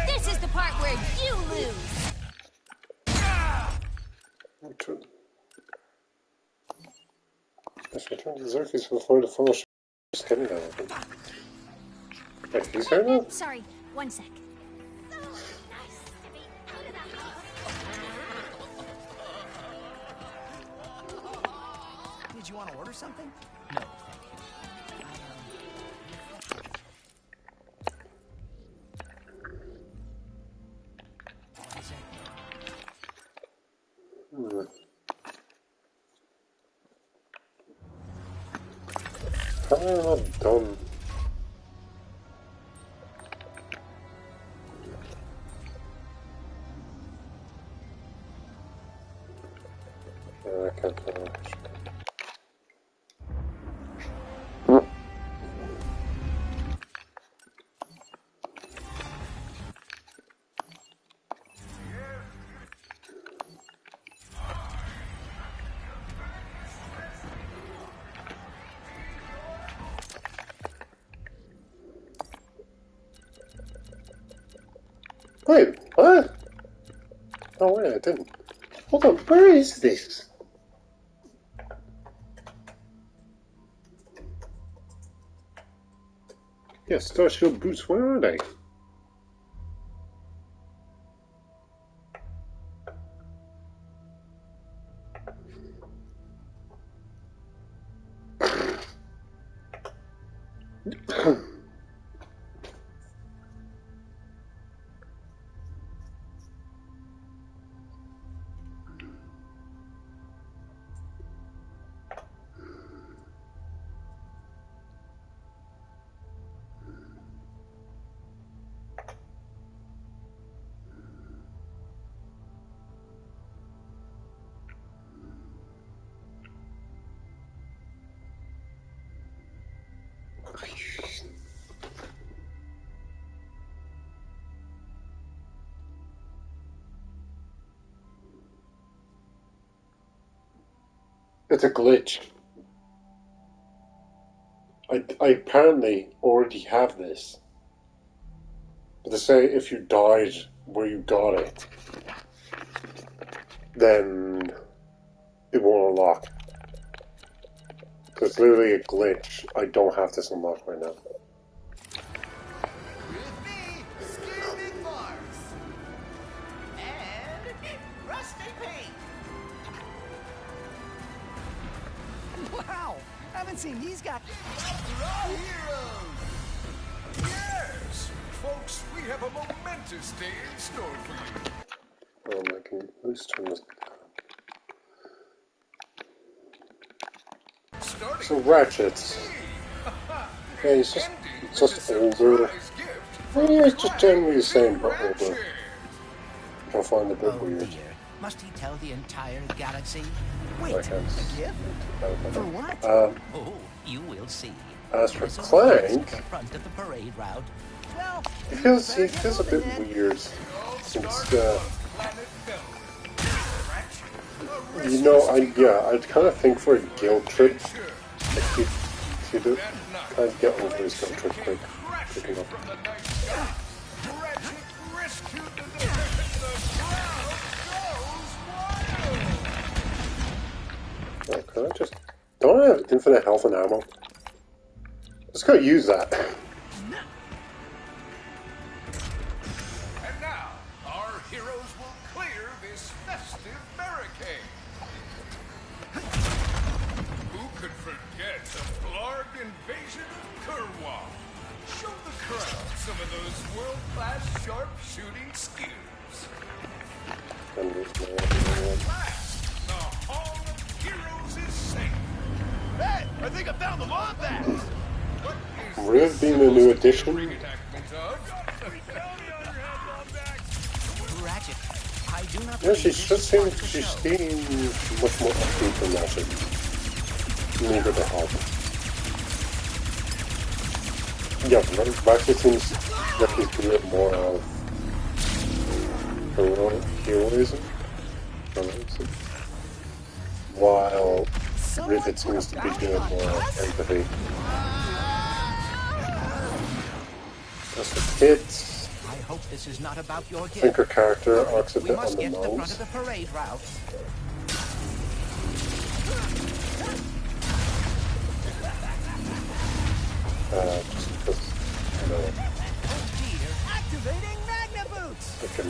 This is the part where you lose! Return to Xerxes before the final just kidding that happened. Wait, he's here now? Sorry, one sec. Did you want to order something? No, thank you. How am I not done? I can't tell. Wait, what? Oh wait, I didn't. Hold on, where is this? Yeah, Starshield boots, where are they? It's a glitch. I apparently already have this. But they say if you died where you got it, then it won't unlock. So it's literally a glitch. I don't have this unlocked right now. Wow! Haven't seen these guys. Yes! Folks, we have a momentous day in store for you. I can at least turn this. So Ratchet. Yeah, he's just older. Yeah, he's just generally the same, but older. I find it a bit weird. Dear. Must he tell the entire galaxy? Wait, I a guess. gift? For what? Oh, you will see. As for There's a Clank, at the front of the parade route. Well, he feels a bit weird since you know, I'd kind of think for a guilt trip, if he'd kind of get over his guilt trip quick enough. Oh, can I just... Don't I have infinite health and ammo? Let's go use that. And now, our heroes will clear this festive barricade. Who could forget the Blarg invasion of Kurwa? Show the crowd some of those world-class sharp-shooting skills. At last, the Hall of Heroes is safe. Hey, I think I found the mob back. Riv being a new addition. Ratchet, I do not Yeah, she just seems much more upbeat than Ratchet. Neither the help. Yeah, Ratchet seems like he's doing more of heroism, while Rivet seems to be doing more empathy. As for kids, I hope this is not about your I think her character arcs a We bit must on the get to the front nose. of the parade route. Just because, you know, Activating Magna Boots! I can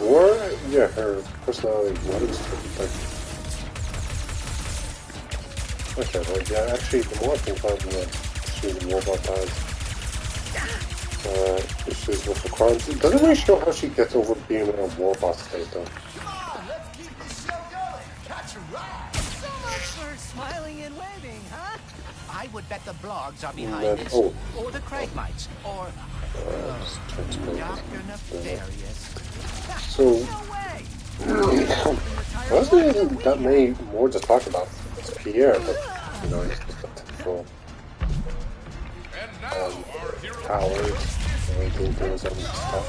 more, yeah, her personality was like, okay, like, yeah, actually, the more I think about it, she's a robot has issues with the crimes. It doesn't really show how she gets over being in a robot state, though. Let's keep this show going! Catch a ride! So much for smiling and waving, huh? I would bet the blogs are behind then- this. oh. Or the Craigmites. Or Dr. Nefarious. So, No way! wasn't even that many more to talk about. It's Pierre, but, you know, he's just a typical coward, and he do his own stuff.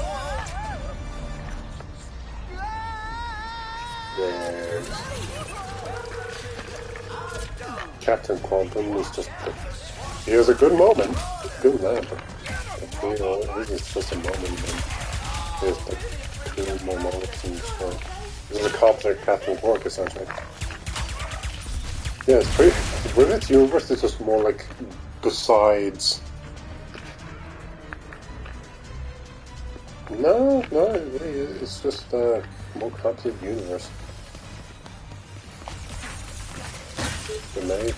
There's Captain Quantum is just, he has a good moment, good man, but you know, it is just a moment, and is the two more moments in the story. This is a competent Captain Quark, essentially. Yeah, it's pretty. Rivet's universe is just more like besides. No, it really is. It's just a more complete universe.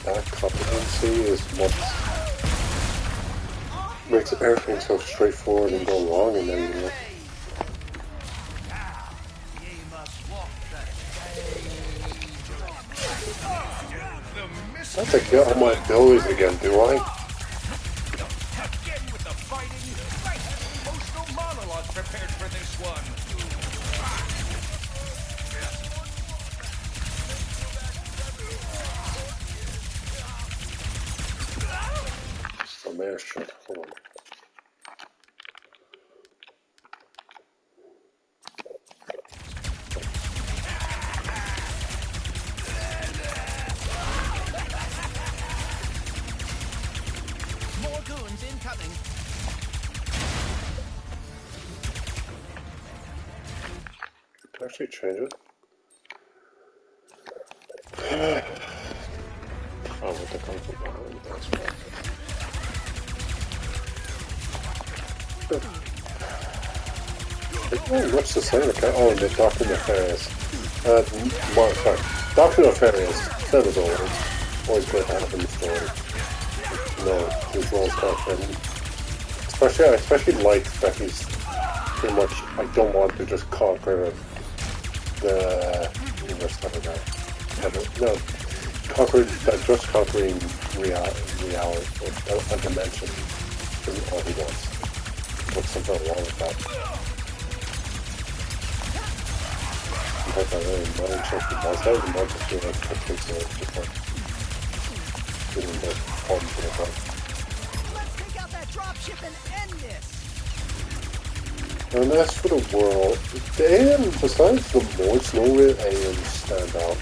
That competency is what makes everything so straightforward and go wrong in there, you know. I have to get all my abilities again, do I? Again with the fighting. I had an emotional monologue prepared for this one. Oh man, shit. Hold on. More goons incoming. Can I actually change it? Oh, with the come from behind, that's right. Oh, what's the same account? Oh, the Dr. Nefarious. Sorry. Dr. Nefarious, same as always. Always great to have in the story. No, his role's kind of hidden. I especially like that he's pretty much, I don't want to just conquer the universe type of guy. No, just conquering reality, a dimension isn't all he wants. What's something wrong with that? In fact, I really mind check the boss. I would love to feel like it takes a different getting the problems in the front. Let's take out that dropship and end this. And as for the world, the aliens, besides the mods, no real aliens stand out.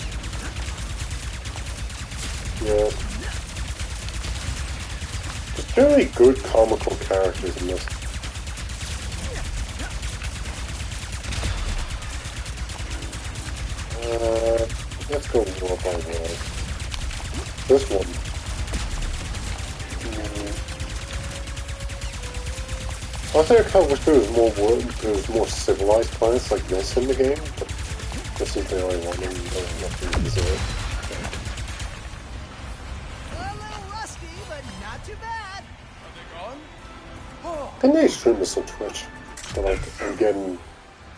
Yeah. There's generally good comical characters in this. Let's go world by world. This one. I think I kind of wish there was more civilized planets like this in the game, but this is the only one and you don't have to use it. A little rusty, but not too bad. Are they gone? Didn't they stream this on Twitch? So like, I'm getting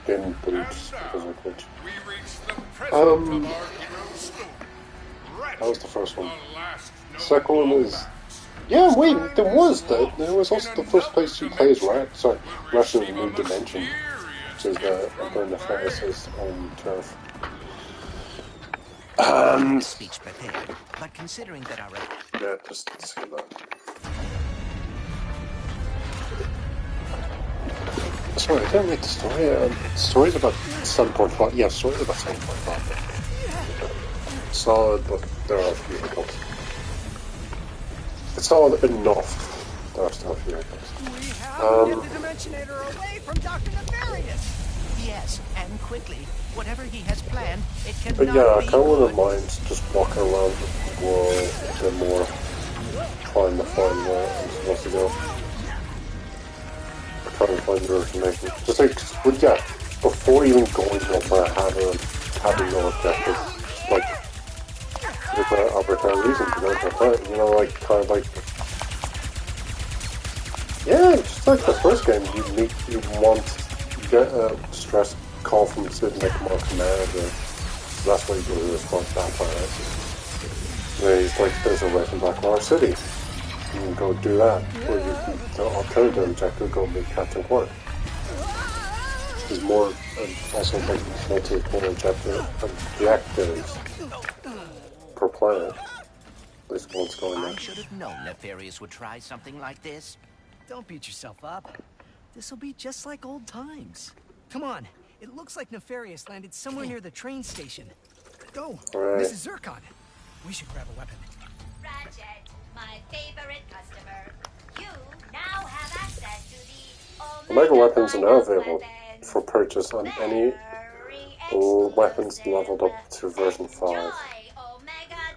boots because of Twitch. We reached the present of our hero's story. That was the first one. The second one is... Yeah, wait, there was also the first place you play as Ratchet in a New Dimension, which is the Emperor Nefarious' own turf. Speech prepared, but considering that our... Yeah, just say that. Sorry, I didn't read the story. Story's about 7.5. Yeah, story's about 7.5. Solid, but there are a few hiccups. It's solid enough. There are still a few hiccups. We have to get the Dimensionator away from Dr. Nefarious. Yes, and quickly. Whatever he has planned, it cannot But yeah, I be kind of wouldn't good. mind just walking around the world a bit more, trying to find where I'm supposed to go. Trying to find your information. Just like, but yeah, before even going to where having no objective, like, with an arbitrary reason to go to a fight, you know, like, kind of like, yeah, just like the first game, you get a stress call from sitting like command commander, so that's why you go to response that planet. Then he's like, there's a race in Blackwater City. You can go do that, or you can, the alternative objective, go meet Captain Quark. There's more, also like multiple objectives per planet. At least one's going there. I should have known Nefarious would try something like this. Don't beat yourself up. This'll be just like old times. Come on, it looks like Nefarious landed somewhere near the train station. Go, Right. Mrs. Zircon. We should grab a weapon. Ratchet, my favorite customer. You now have access to the Omega weapons are now available. for purchase on any weapons leveled up to version 5.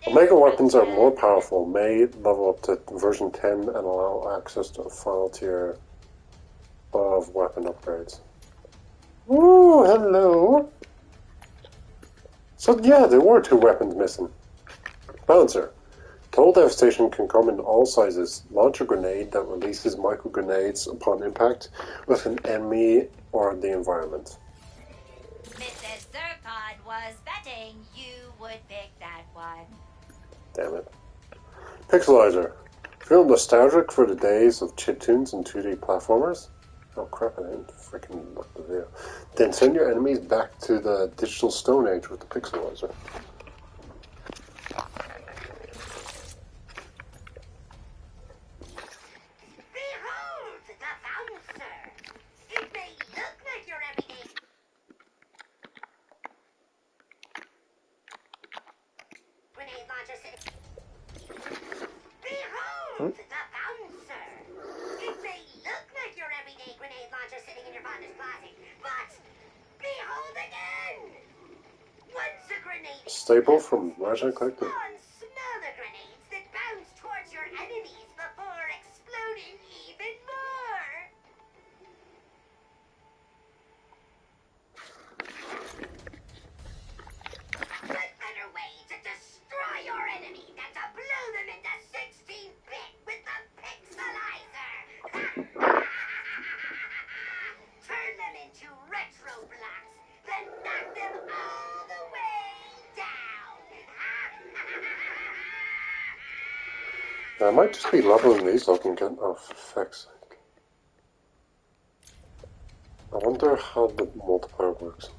Omega weapons are more powerful, may level up to version 10 and allow access to a final tier of weapon upgrades. Ooh, hello! So yeah, there were 2 weapons missing. Bouncer. Total devastation can come in all sizes. Launch a grenade that releases micro grenades upon impact with an enemy or the environment. Mrs. Zircon was betting you would pick that one. Damn it. Pixelizer. Feel nostalgic for the days of chiptunes and 2D platformers? Oh crap, I didn't freaking look the video. Then send your enemies back to the digital stone age with the Pixelizer. Behold the bouncer. It may look like your everyday grenade launcher. Behold the bouncer. It may look like your everyday grenade launcher sitting in your father's closet, but behold again. Once a grenade Staple from Ratchet Clank. spawn smaller grenades that bounce towards your enemies before exploding even more. What better way to destroy your enemy than to blow them into 16-bit with the Pixelizer? Turn them into retro blocks, then knock them all the way down. I might just be leveling these up and get off effects. I wonder how the multiplier works.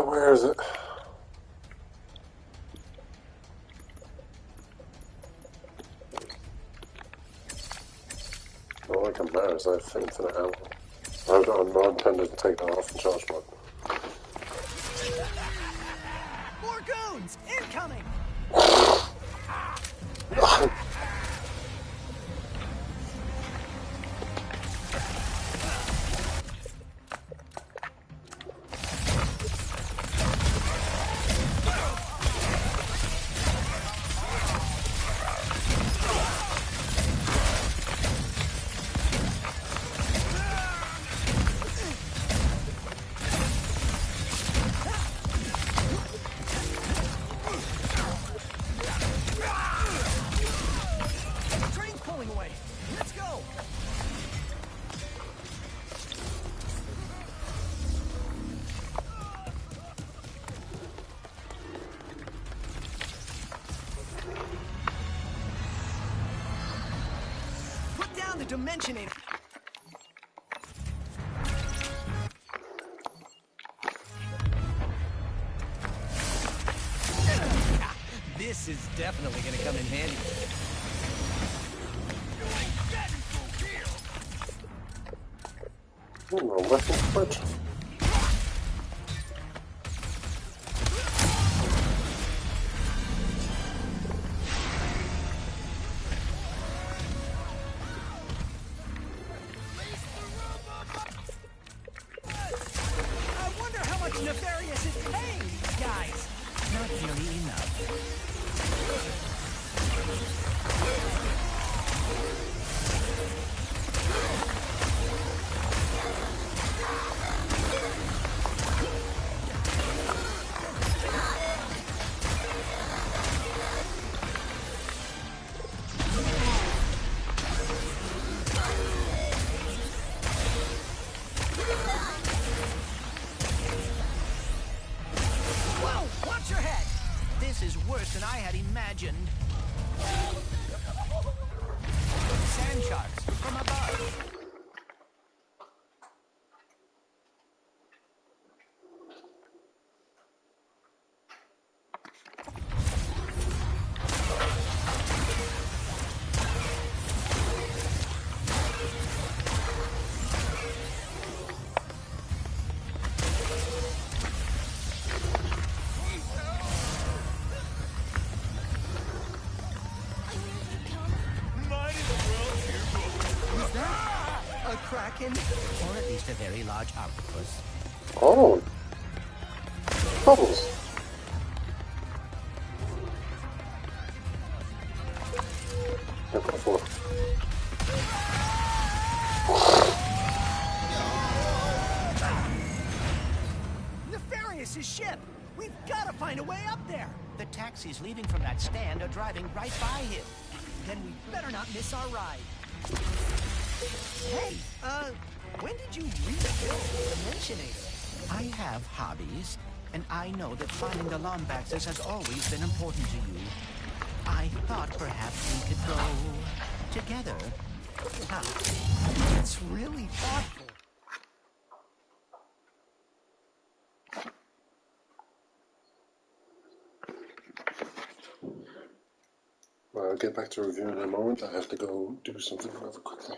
Where is it? All I can bear is I have infinite ammo. I'm not intended to take that off in charge mode. More goons! Incoming! Train's pulling away. Let's go! Put down the Dimensionator. This is definitely gonna come in handy. No weapon switch. I wonder how much Nefarious is paying these guys. Not nearly enough. Whoa! Watch your head! This is worse than I had imagined. Sand sharks from above. chicken? Or at least a very large octopus. Oh. Bubbles. Nefarious' ship! We've got to find a way up there! The taxis leaving from that stand are driving right by him. Then we better not miss our ride. Hey, when did you rebuild the Dimensionator? I have hobbies, and I know that finding the Lombaxes has always been important to you. I thought perhaps we could go together. Wow, that's really thoughtful. Well, I'll get back to reviewing in a moment. I have to go do something rather quickly.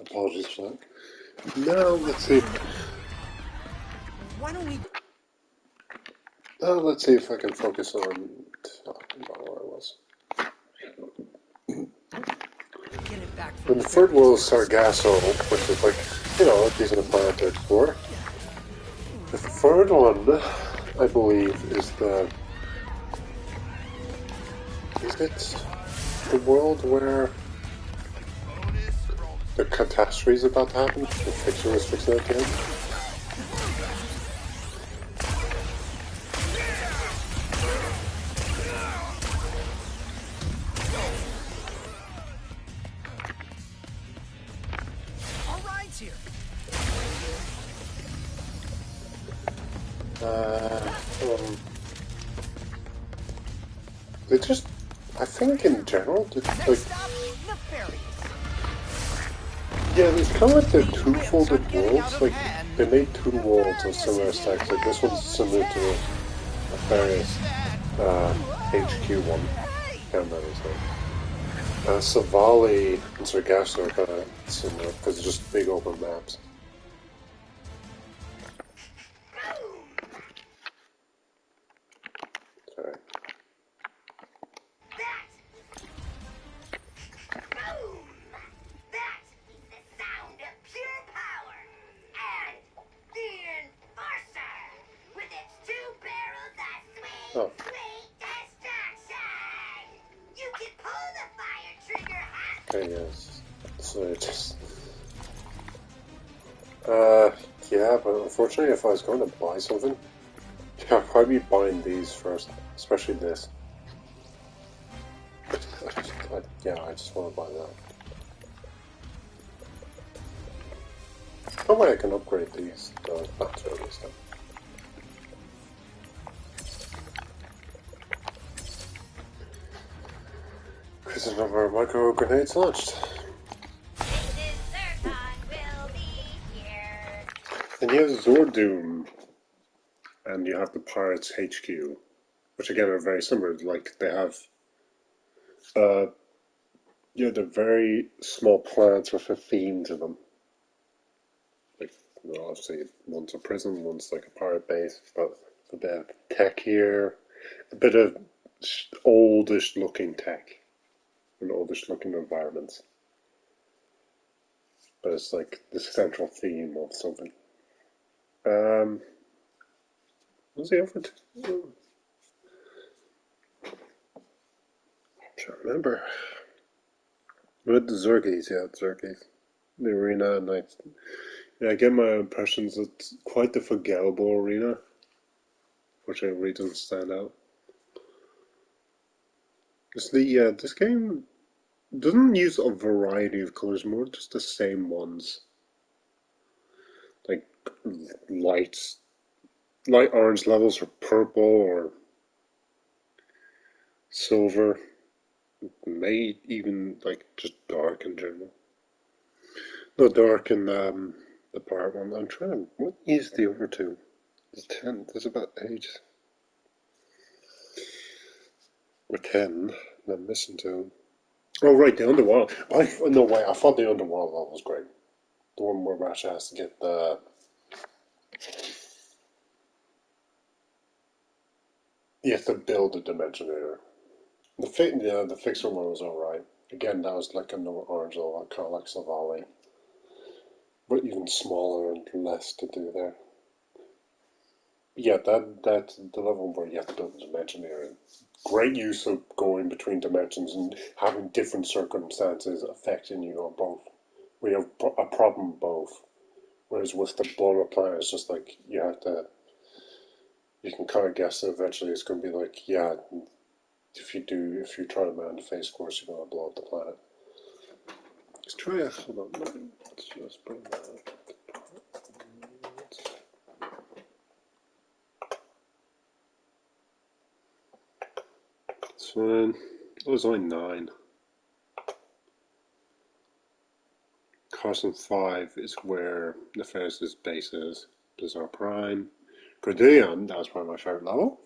Apologies for that. Now, let's see. Why don't we... Let's see if I can focus on talking about where I was. Get it back When the third world is Sargasso, which is like, you know, a decent planet to explore. The third one, I believe, is the... Is it the world where the catastrophe is about to happen? The fixer is fixing it again? They just, I think in general, like, yeah, it's kind of like the two-folded worlds. Like, they made two worlds of similar stacks. Like, this one's similar to Nefarious HQ one. Can't remember his name. Savali and Sargasso are kind of similar because they're just big open maps. Sorry. Oh. Okay, yes. So just... yeah, but unfortunately if I was going to buy something, I'd probably be buying these first, especially this. I just want to buy that. No way I can upgrade these, not really stuff. Because the number of micro grenades launched. And you have Zordoom, and you have the Pirates HQ, which again are very similar. Like they have, they're very small planets with a theme to them. Like, obviously, one's a prison, one's like a pirate base, but a bit of tech here, a bit of oldish looking tech, and oldish looking environments. But it's like the central theme of something. What's the other two? I'm trying to remember. With the Xerxes, Xerxes. The arena, and I get my impressions it's quite the forgettable arena, which really doesn't stand out. This game doesn't use a variety of colors, more just the same ones. Like light orange levels, or purple, or silver. May even like just dark in general. No, dark in the part one. I'm trying to. What is the other two? There's 10. There's about 8. Or 10. And I'm missing 2. Oh, right, the underworld. No way. I thought the underworld level was great. The one where Ratchet has to get the. You have to build a Dimensionator. The Fixer one was alright. Again, that was like another orange level, kind of like Savali. But even smaller and less to do there. Yeah, that's the level where you have to build a Dimensionator. Great use of going between dimensions and having different circumstances affecting you on both. We have a problem both. Whereas with the blown up planet, it's just like you can kind of guess that eventually it's going to be like, yeah, if you try to man the face course, you're going to blow up the planet. Let's try it. Hold on, let's just bring that up. It's fine. It was only 9. Carson 5 is where Nefarious' base is. Bizarre Prime. Cordeon, that was probably my favorite level.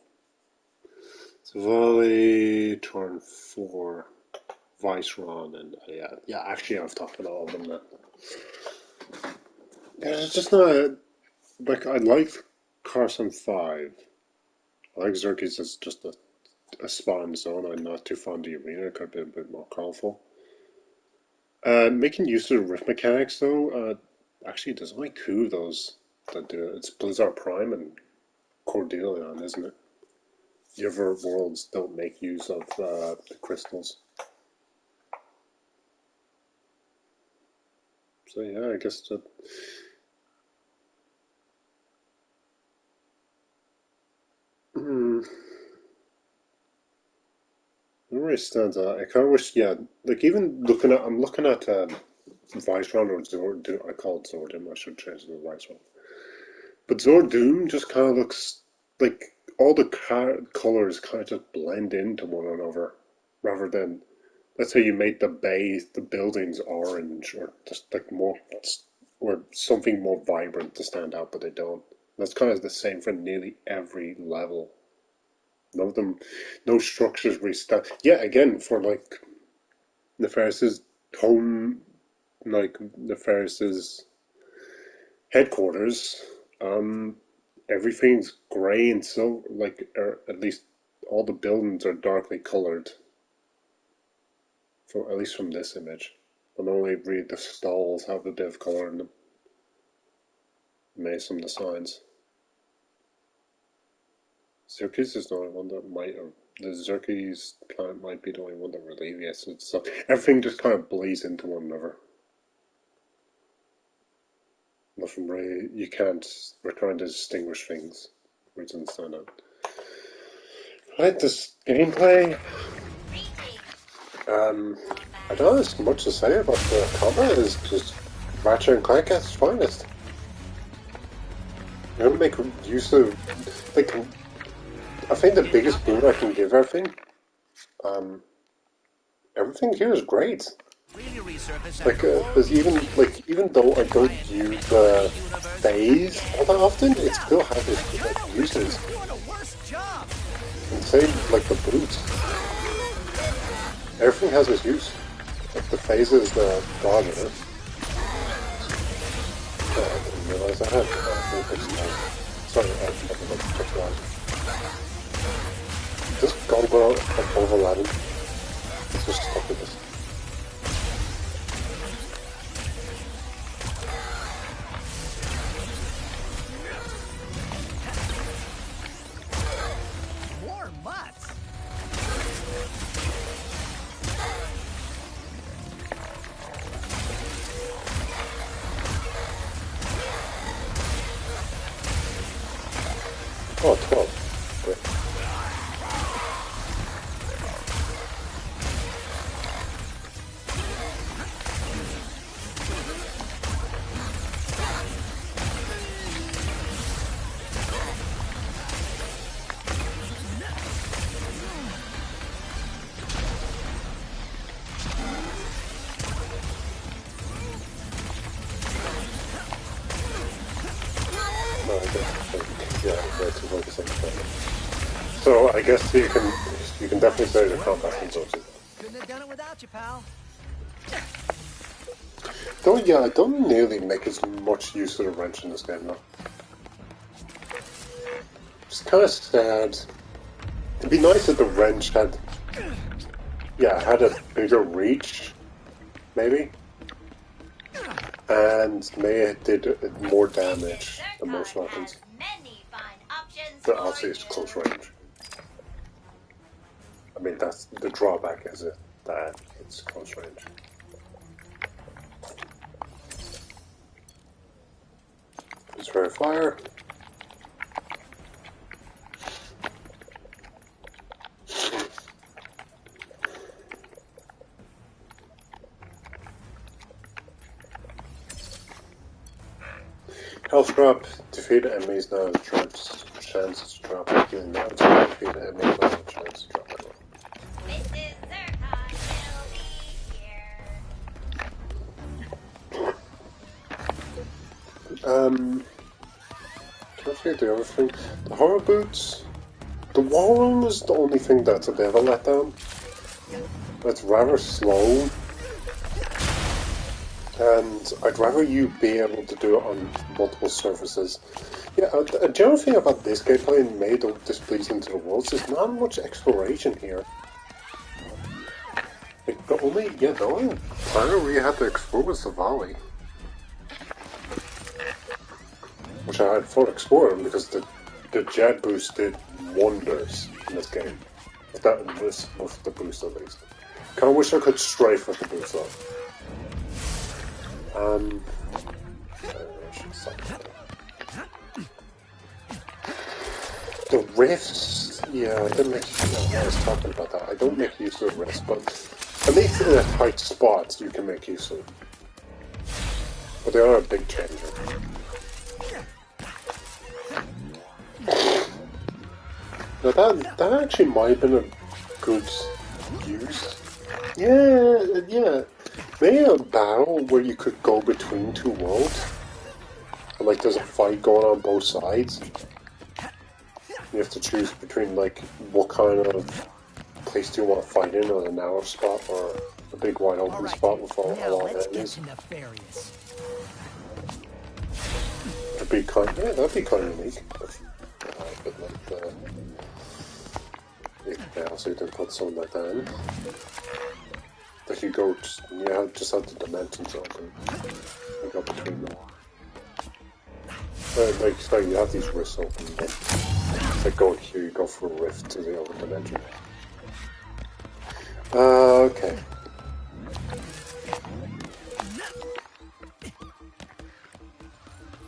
Savali, Turn 4, Viceron, and actually I've talked about all of them now. It's just not, like, I like Carson 5. I like Xerxes as just a spot in zone. I'm not too fond of the arena, it could be a bit more colorful. Making use of the rift mechanics, though, actually, there's only 2 of those that do it. It's Blizzard Prime and Cordelion, isn't it? The other worlds don't make use of the crystals. So yeah, I guess that... It really stands out. I kind of wish, like even I'm looking at Viceron or Zord, I call it Zordum, I should change it to Viceron. But Zordoom just kind of looks like all the colors kind of just blend into one another, rather than, let's say you make the buildings orange, or just like more, or something more vibrant to stand out, but they don't. That's kind of the same for nearly every level. None of them, no structures restart. Yeah, again, for like Nefarious's home, like Nefarious's headquarters, everything's grey and silver, like, or at least all the buildings are darkly coloured. For, at least from this image. And only read the stalls have a bit of colour in them. Maybe some of the signs. Xerxes is the only one that might, or the Xerxes planet might be the only one that really, yes, so everything just kind of bleeds into one another. Nothing really, you can't, we're trying to distinguish things where it doesn't stand out. Right, this gameplay, I don't have much to say about the combat. Is just Ratchet and Clank at its finest. I'm gonna make use of, like, I think the biggest boon I can give everything, everything here is great. Like, there's even though I don't use the phase all that often, it still has its like, uses. And same like the boots. Everything has its use. Like the phase is the dodger. I didn't realize I had sorry, I haven't looked at that. This goggle like overlapping. It's just stuck with this. More mutts. Oh, 12. Great. So I guess you can definitely say the combat controls it. Couldn't have done it without you, pal. Though yeah, I don't nearly make as much use of the wrench in this game now. It's kind of sad. It'd be nice if the wrench had a bigger reach, maybe, and maybe it did more damage than most weapons. But obviously it's close range. I mean, that's the drawback, is it? That it's close range. It's for a fire. Health drop. Defeat enemies now drops chances to drop. Healing now defeat enemies now chances to drop. Can I forget the other thing? The horror boots. The wall room is the only thing that's a bit of a letdown. It's rather slow. And I'd rather you be able to do it on multiple surfaces. Yeah, a general thing about this gameplay and made displeasing to the worlds is not much exploration here. Like, the only planet where you had to explore was the valley. Which I had fun exploring because the jet boost did wonders in this game. That was with the boost at least. Kinda wish I could strafe with the boost though. The rifts, yeah, I didn't make. I was talking about that. I don't make use of rifts, but at least in a tight spots you can make use of. But they are a big changer. Now that actually might have been a good use. Yeah. Maybe a battle where you could go between two worlds. And like there's a fight going on both sides. You have to choose between like what kind of place do you want to fight in, or a narrow spot, or a big wide open spot with a lot of enemies. That'd be kind of unique. But like yeah, also you can put something like that in. Like you go, just have the dimensions open. You go between them. Like, so you have these rifts open, but it's like going here, you go for a rift to the other dimension. Okay.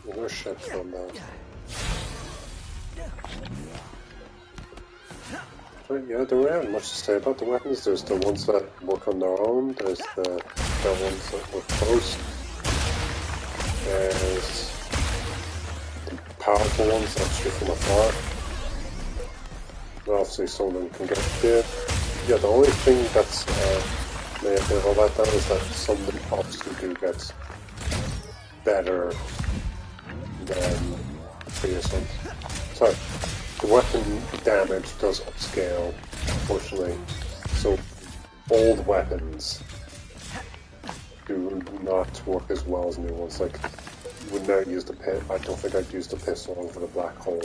No shit from that. Right, yeah, there aren't much to say about the weapons. There's the ones that work on their own, there's the ones that work close, there's the powerful ones that shoot from afar. And obviously some of them can get there. Yeah, the only thing that's may have been all that down is that some of them obviously do get better than previous ones. Sorry. The weapon damage does upscale, unfortunately. So old weapons do not work as well as new ones. Like, would never use the pit. I don't think I'd use the pistol over the black hole.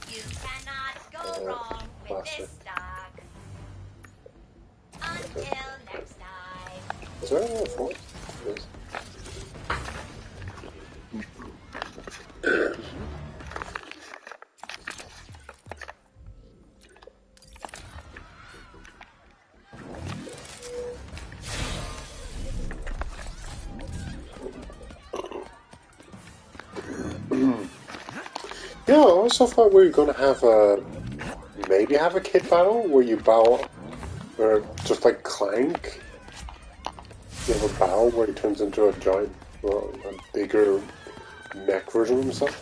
You cannot go wrong with this stock. Until next time. Is there anyone for it? Yes. Yeah, I also thought we were going to have maybe have a kid battle where you bow, or just like Clank, you have a bow where he turns into a giant, well, a bigger mech version of himself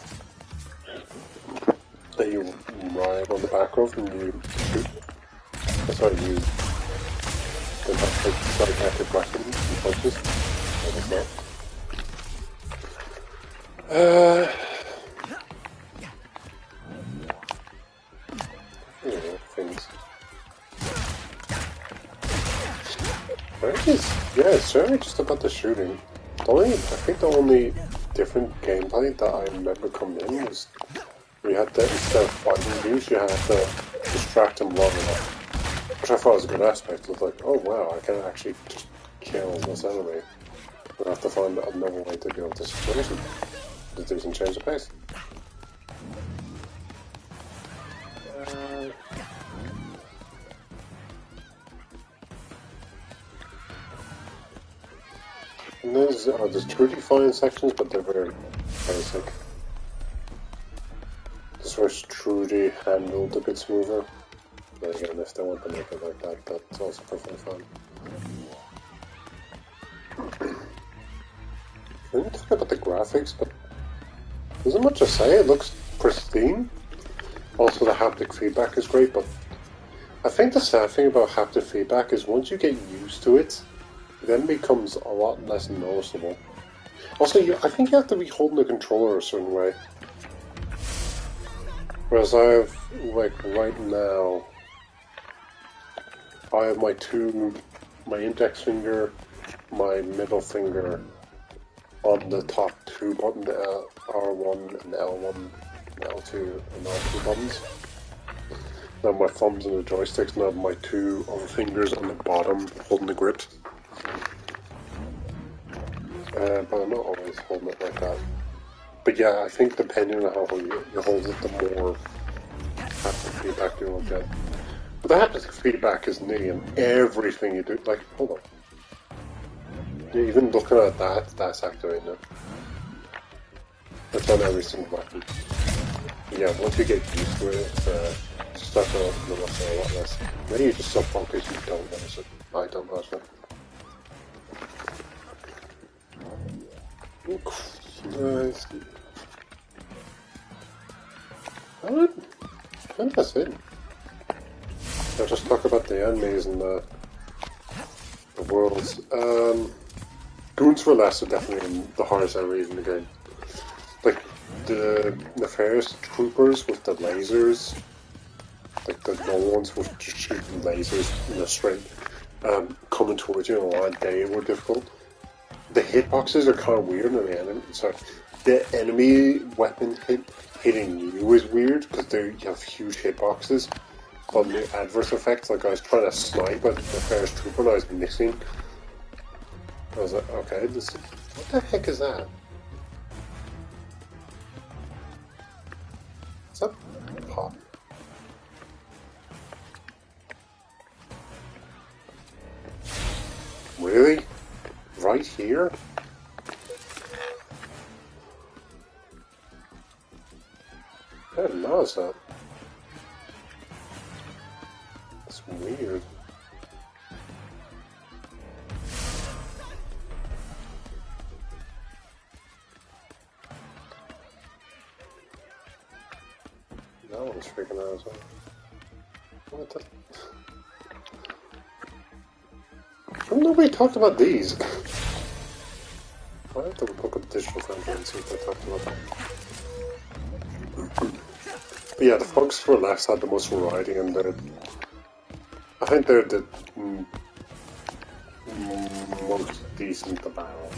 that you ride on the back of and you shoot. That's why you then have like sarcastic weapons and punches. That was that. Things. Yeah, it's certainly just about the shooting. I think the only different gameplay that I remember coming in was we had to, instead of fighting dudes, you had to distract them long enough. Which I thought was a good aspect. It was like, oh wow, I can actually just kill this enemy. But I have to find another way to deal with the situation. To do some change of pace. And there's 2D sections, but they're very basic. This was truly handled a bit smoother. But again, if they want to make it like that, that's also perfectly fine. We didn't talk about the graphics, but there isn't much to say. It looks pristine. Also, the haptic feedback is great, but I think the sad thing about haptic feedback is once you get used to it, it then becomes a lot less noticeable. Also, I think you have to be holding the controller a certain way. Whereas I have, like, right now, I have my index finger, my middle finger on the top two buttons, the R1 and L1, and L2 and R2 buttons. Now my thumbs and the joysticks, and I have my two other fingers on the bottom holding the grip. But I'm not always holding it like that. But yeah, I think depending on how you hold it, the more haptic feedback you will get. But the haptic feedback is nearly in everything you do. Like, hold on. Even looking at that, that's activating it. That's on every single weapon. Yeah, once you get used to it, it's stuff to notice a lot less. Maybe you're just so focused you don't notice it. I don't notice it. Nice. I think that's it. I'll just talk about the enemies and the worlds. Goons for Less are definitely the hardest enemies in the game. Like, the nefarious troopers with the lasers, like the normal ones with just shooting lasers in a straight, coming towards you in a line, they were difficult. The hitboxes are kind of weird in the enemy. Sorry, the enemy weapon hitting you is weird because you have huge hitboxes. But the adverse effects, like I was trying to snipe at the nefarious trooper and I was missing. I was like, okay, what the heck is that? Is that pop? Really? Right here? I didn't notice that. It's weird. That one's freaking out as well. What the... Nobody talked about these. I have to look up Digital Foundry and see if they talked about that. But yeah, the folks for left had the most variety, and I think they're the most decent about.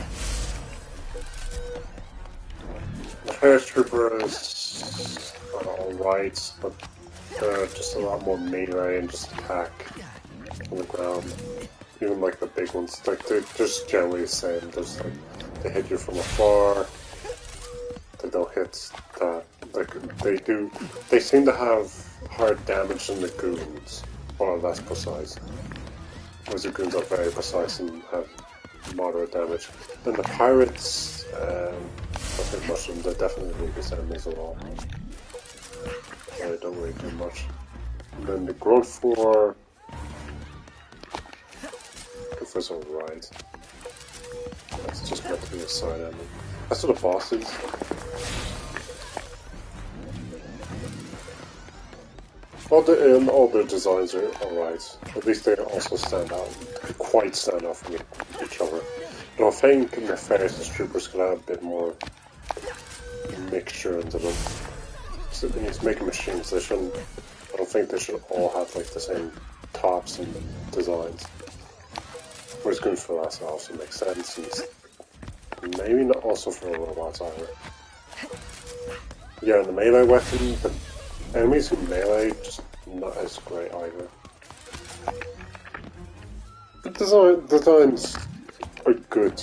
The Ferris Troopers are alright, but they're just a lot more melee and just attack on the ground. Even like the big ones, like they're just generally the same. Just like they hit you from afar. They don't hit that. Like they do. They seem to have hard damage than the goons, or less precise. Whereas the goons are very precise and have moderate damage. Then the pirates, I think much of them, they're definitely the weakest enemies of all. They don't really do much. And then the growth 4. Was alright. That's just meant to be a side enemy. That's what the boss is. All their designs are alright. At least they also stand out. They quite stand out from each other. But I think Nefarious Troopers could have a bit more mixture into them. So they need to make machines. They shouldn't. I don't think they should all have like the same tops and designs. Whereas good for us also makes sense, and maybe not also for robots either. Yeah, and the melee weapon, the enemies in melee just not as great either. The designs are good.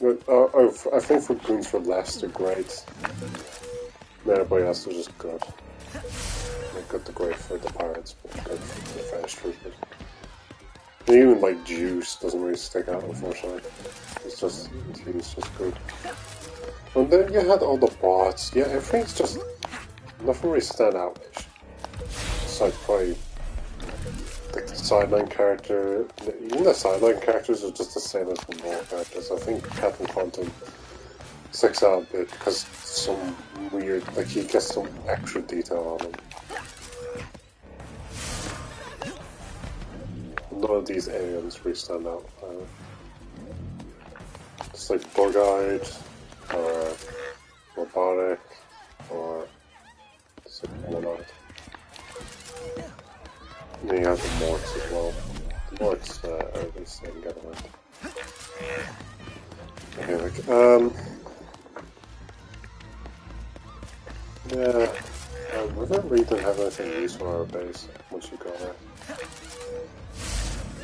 I think for goons for less they're great. Everybody else is just good. They're good to great for the pirates, but good for the French troopers. And even like Juice doesn't really stick out, unfortunately. He's just good. And then you had all the bots. Yeah, everything's just nothing really stand out. Besides probably like the sideline character. Even the sideline characters are just the same as the normal characters. I think Captain Quantum sticks out a bit because some weird, like he gets some extra detail on him. None of these aliens really stand out. It's like bug-eyed, or robotic, or it's like one-eyed. And then you have the Morts as well. The Morts are the same government. Okay, like, yeah, we don't really have anything useful on our base once you go there.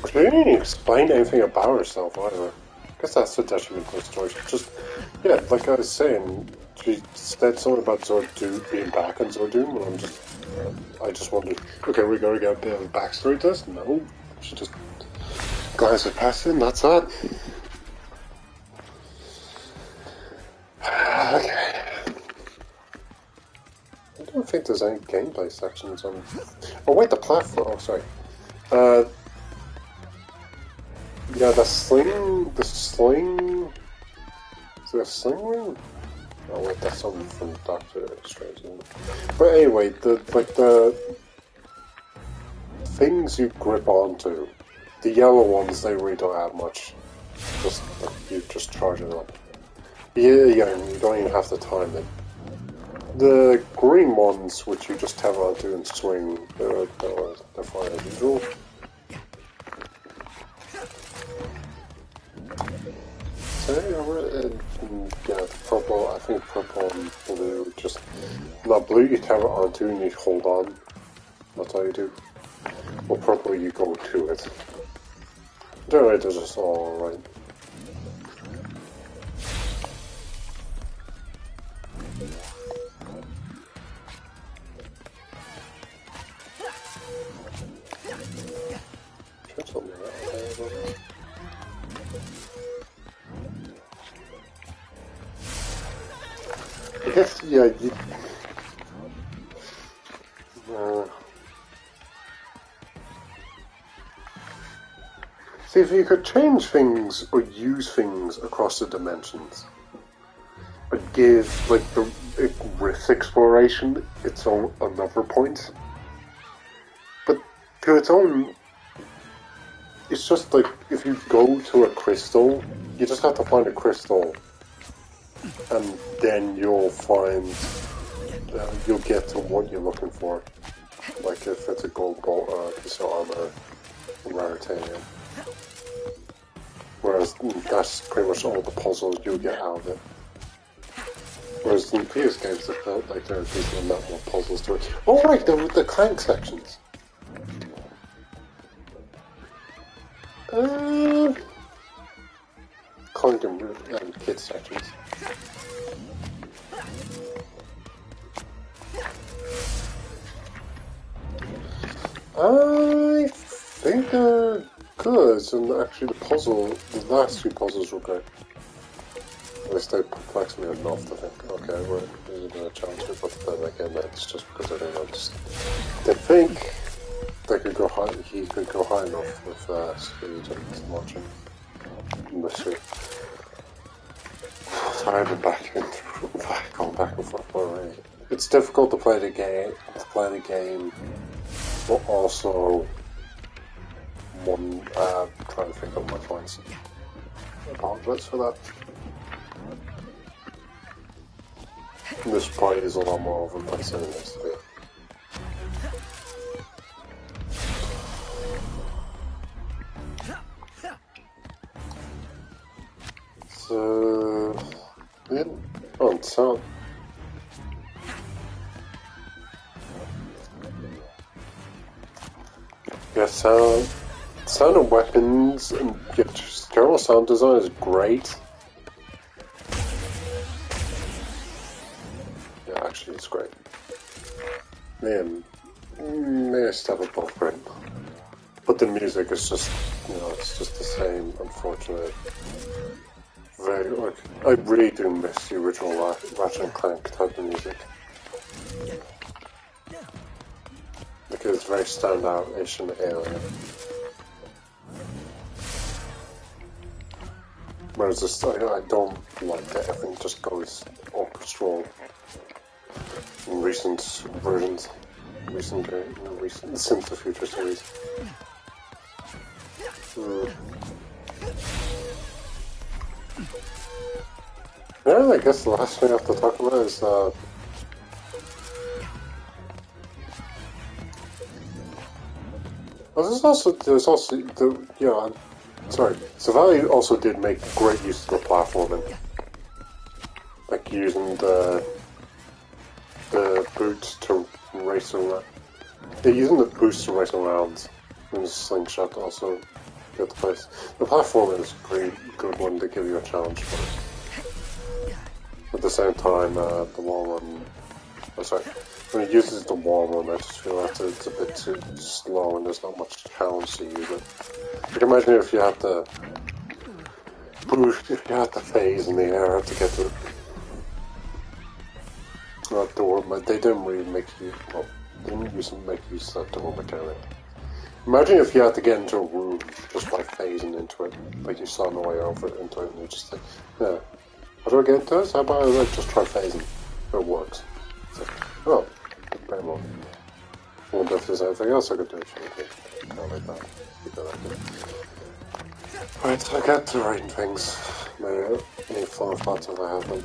She didn't even explain anything about herself either. I guess that's the detriment to the story. Just, yeah, like I was saying, she said something about Zordoom being back on Zordoom, and I just wondered, okay, we're going to get a bit of a backstory to this? No, she just glances past it and that's that. Okay. I don't think there's any gameplay sections on... Oh wait, the platform, oh sorry. Yeah, the sling... Is there a sling ring? Oh wait, that's something from Doctor Strange, isn't it? But anyway, the things you grip onto, the yellow ones, they really don't have much. Just, you just charge it up. Yeah, you don't even have to time it. The green ones, which you just tether onto and swing, they're fine as usual. So yeah, the purple, I think purple and blue, just, not blue you tether onto and you hold on, that's all you do. Well, purple you go to it. Generally they're just all right. I guess, yeah, you... see, if you could change things or use things across the dimensions, I'd give, like, the rift exploration its own another point. But to its own, it's just like, if you go to a crystal, you just have to find a crystal, and then you'll find, you'll get to what you're looking for. Like if it's a gold bolt or a piece of armor, rarity. Whereas that's pretty much all the puzzles you get out of it. Whereas in previous games it felt like there were a decent amount more puzzles to it. Oh right, there were the Clank sections. Clank and Kid sections. I think they're good, and actually the last two puzzles were great. At least they perplexed me enough to think, okay, we're going to challenge it, but then again, that's just because I didn't think they could go high, he could go high enough with speed and launching mystery. Sorry, I've been going back and forth already. It's difficult to play the game, but also trying to think of my points. I apologize for that. This probably is a lot more over the place than it needs to be. So, yeah, sound. Yeah, sound of weapons and general sound design is great. Yeah, actually, it's great. Man, may I step above great. But the music is just, it's just the same, unfortunately. Very, like, I really do miss the original Ratchet Clank type of music. Because it's very standout-ish and alien. Whereas this, I don't like that everything just goes orchestral in recent versions. Recent since the Future series. Yeah, I guess the last thing I have to talk about is there's also sorry. Savali also did make great use of the platforming, like using the boots to race around. Yeah, using the boots to race around, and the slingshot to also get the place. The platforming is a pretty good one to give you a challenge for. At the same time, the wall run. Oh, sorry. When it uses the wall run, I just feel like it's a bit too slow and there's not much challenge to use it. You can imagine if you had to boost, if you had to phase in the air to get to it. That door, but they didn't really make you, well, they didn't make use of that door mechanic. Imagine if you had to get into a room just by phasing into it, like you saw on the way over into it, and you just think, yeah, how do I get into this? How about I just try phasing? It works. It's like, oh, very well. I wonder if there's anything else I could do. Not like that. Right, so I got to writing things. Any flower thoughts if I have them.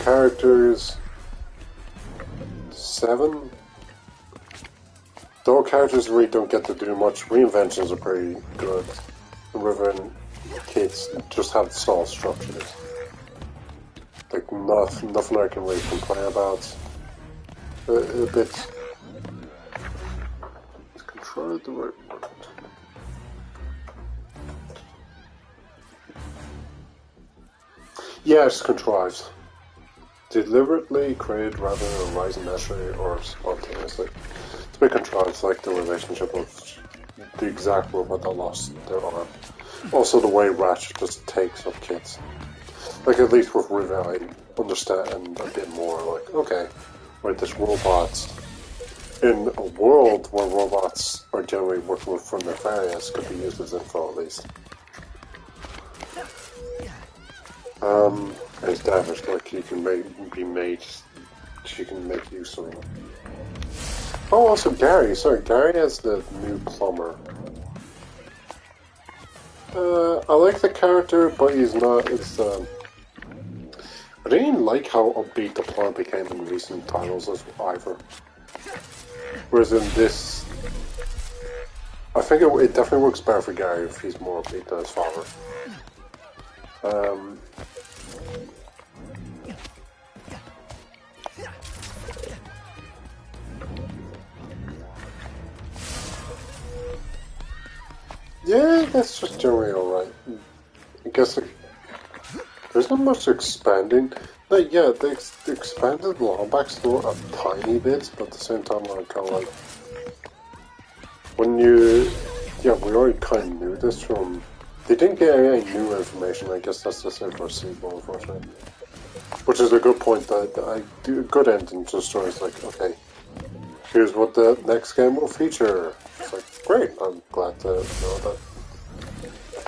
characters 7. Though characters really don't get to do much, reinventions are pretty good. River and Kids just have solid structures. Like nothing I can really complain about. A bit. Is control the right word? Yeah, it's contrived. Deliberately created rather than arising naturally or spontaneously. It's a bit contrived, like the relationship of the exact robot that lost their arm. Also the way Ratchet just takes up kids. Like at least with River I understand a bit more, like, okay, right, this robot in a world where robots are generally working with from nefarious could be used as info at least. It's damaged, like you can she can make use of it. Oh, also Gary, sorry, Gary has the new plumber. I like the character, but he's not, I didn't even like how upbeat the plumber became in recent titles as either. Whereas in this, I think it definitely works better for Gary if he's more upbeat than his father. Yeah, that's just generally alright. I guess there's not much expanding. Like, yeah, they expanded the Lombax store a tiny bit, but at the same time, I'm kind of like, when you, yeah, we already kind of knew this from. They didn't get any new information. I guess that's the same for a sequel, unfortunately. Which is a good point. That I do a good ending to the story. It's like, okay, here's what the next game will feature. It's like, great. I'm glad to know that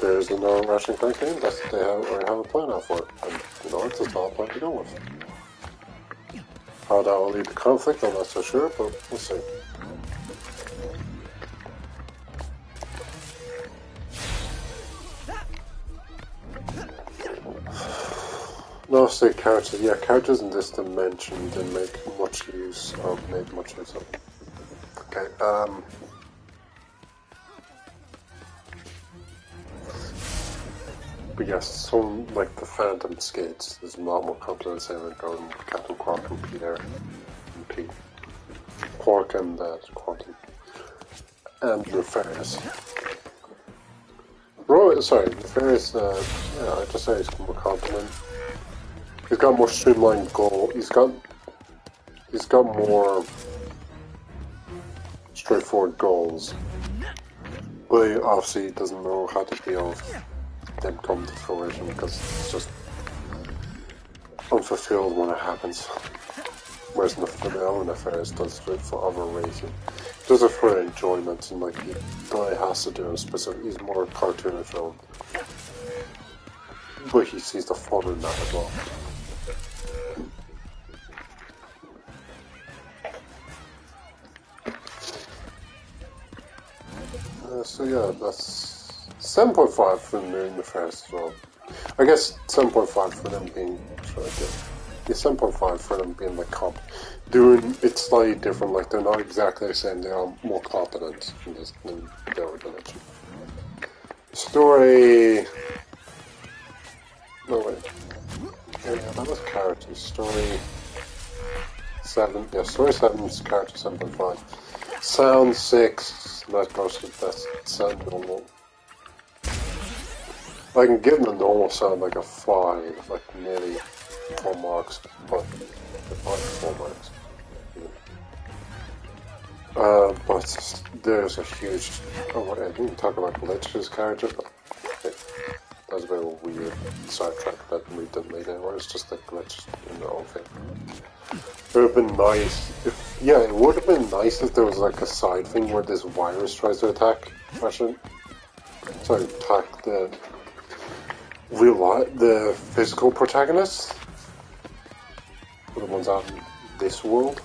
there's another Ratchet Clank game that they already have a plan out for it. And, you know, it's a solid plan to go with. How that will lead to conflict, I'm not so sure, but we'll see. No, say characters. Yeah, characters in this dimension didn't make much use of. Okay, but yes, some like the Phantom Skates is a lot more complicated than going Captain Quark and Peter and Pete. Quark and Quantum. And Nefarious. Nefarious, yeah, I just say he's more competent. He's got more streamlined goal. He's got more straightforward goals. But he obviously doesn't know how to deal with them come to fruition because it's just unfulfilled when it happens. Whereas Nefarious does it for other reasons. He does it for enjoyment and like he has to do a specific. He's more cartoonish film. But he sees the fun in that as well. So yeah, that's 7.5 for the Moon Nefarious as well. I guess 7.5 for them being, yeah, 7.5 for them being like doing it slightly different, like they're not exactly the same, they are more competent in this than the other dimension. Story... No wait. Yeah, that was character. Story 7, yeah, story 7 is character 7.5. Sound 6, that goes with that sound normal. I can give the normal sound like a 5, like nearly 4 marks, but like 4 marks. But there's a huge. Oh, wait, I didn't talk about Glitch's character, but okay, that's a bit of a weird sidetrack that we didn't need anywhere. It's just a glitch in the whole thing. It would have been nice if. Yeah, it would have been nice if there was like a side thing where this virus tries to attack Ratchet. Sorry, attack the the physical protagonists, the ones out in this world.